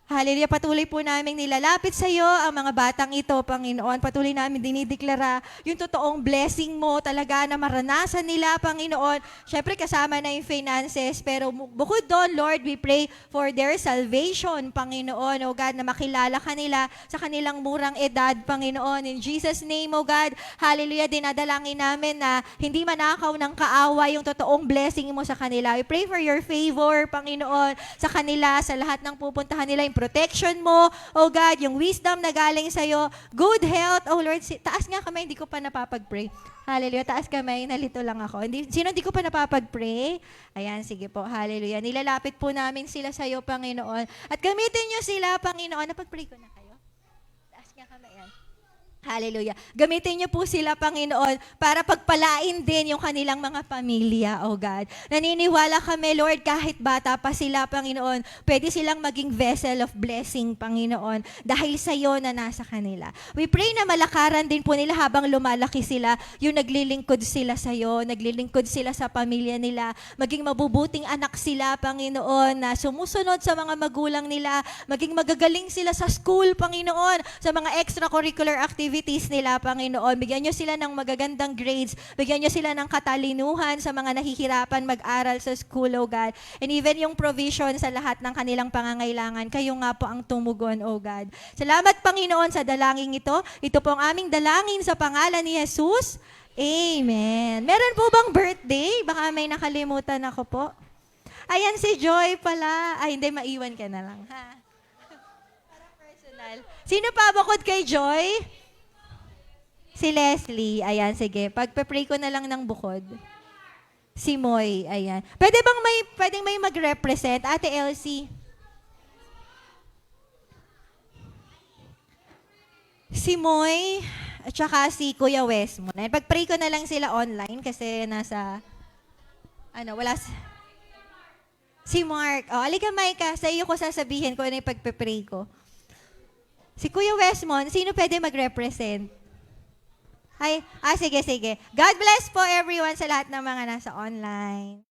Hallelujah. Patuloy po namin nilalapit sa iyo ang mga batang ito, Panginoon. Patuloy namin dinideklara yung totoong blessing mo talaga na maranasan nila, Panginoon. Siyempre kasama na yung finances, pero bukod doon, Lord, we pray for their salvation, Panginoon. O God, na makilala kanila sa kanilang murang edad, Panginoon. In Jesus' name, O God, hallelujah, dinadalangin namin na hindi manakaw ng kaawa yung totoong blessing mo sa kanila. We pray for your favor, Panginoon, sa kanila, sa lahat ng pupuntahan nila, protection mo, oh God, yung wisdom na galing sa'yo, good health, oh Lord, taas nga kamay, hindi ko pa napapag-pray. Hallelujah, taas kamay, nalito lang ako. Sino hindi ko pa napapag-pray? Ayan, sige po, hallelujah. Nilalapit po namin sila sa'yo, Panginoon. At gamitin nyo sila, Panginoon. Napag-pray ko na kayo? Taas nga kamay, yan. Hallelujah. Gamitin niyo po sila, Panginoon, para pagpalain din yung kanilang mga pamilya, oh God. Naniniwala kami, Lord, kahit bata pa sila, Panginoon, pwede silang maging vessel of blessing, Panginoon, dahil sa iyo na nasa kanila. We pray na malakaran din po nila habang lumalaki sila, yung naglilingkod sila sa iyo, naglilingkod sila sa pamilya nila, maging mabubuting anak sila, Panginoon, na sumusunod sa mga magulang nila, maging magagaling sila sa school, Panginoon, sa mga extracurricular activities nila, Panginoon. Bigyan nyo sila ng magagandang grades. Bigyan nyo sila ng katalinuhan sa mga nahihirapan mag-aral sa school, oh God. And even yung provision sa lahat ng kanilang pangangailangan, kayo nga po ang tumugon, oh God. Salamat, Panginoon, sa dalangin ito. Ito po ang aming dalangin sa pangalan ni Jesus. Amen. Meron po bang birthday? Baka may nakalimutan ako po. Ayan si Joy pala. Ay, hindi, maiwan ka na lang, ha? Para personal. Sino pa bukod kay Joy? Si Leslie, ayan, sige. Pagpe-pray ko na lang ng bukod. Si Moy, ayan. Pwedeng may mag-represent? Ate Elsie. Si Moy, at saka si Kuya Wes muna. Pag-pray ko na lang sila online kasi nasa, si Mark. O, alika Micah, sa iyo ko sasabihin ko ano yung pagpe-pray ko. Si Kuya Wesmon, sino pwede mag-represent? Sige. God bless po everyone sa lahat ng mga nasa online.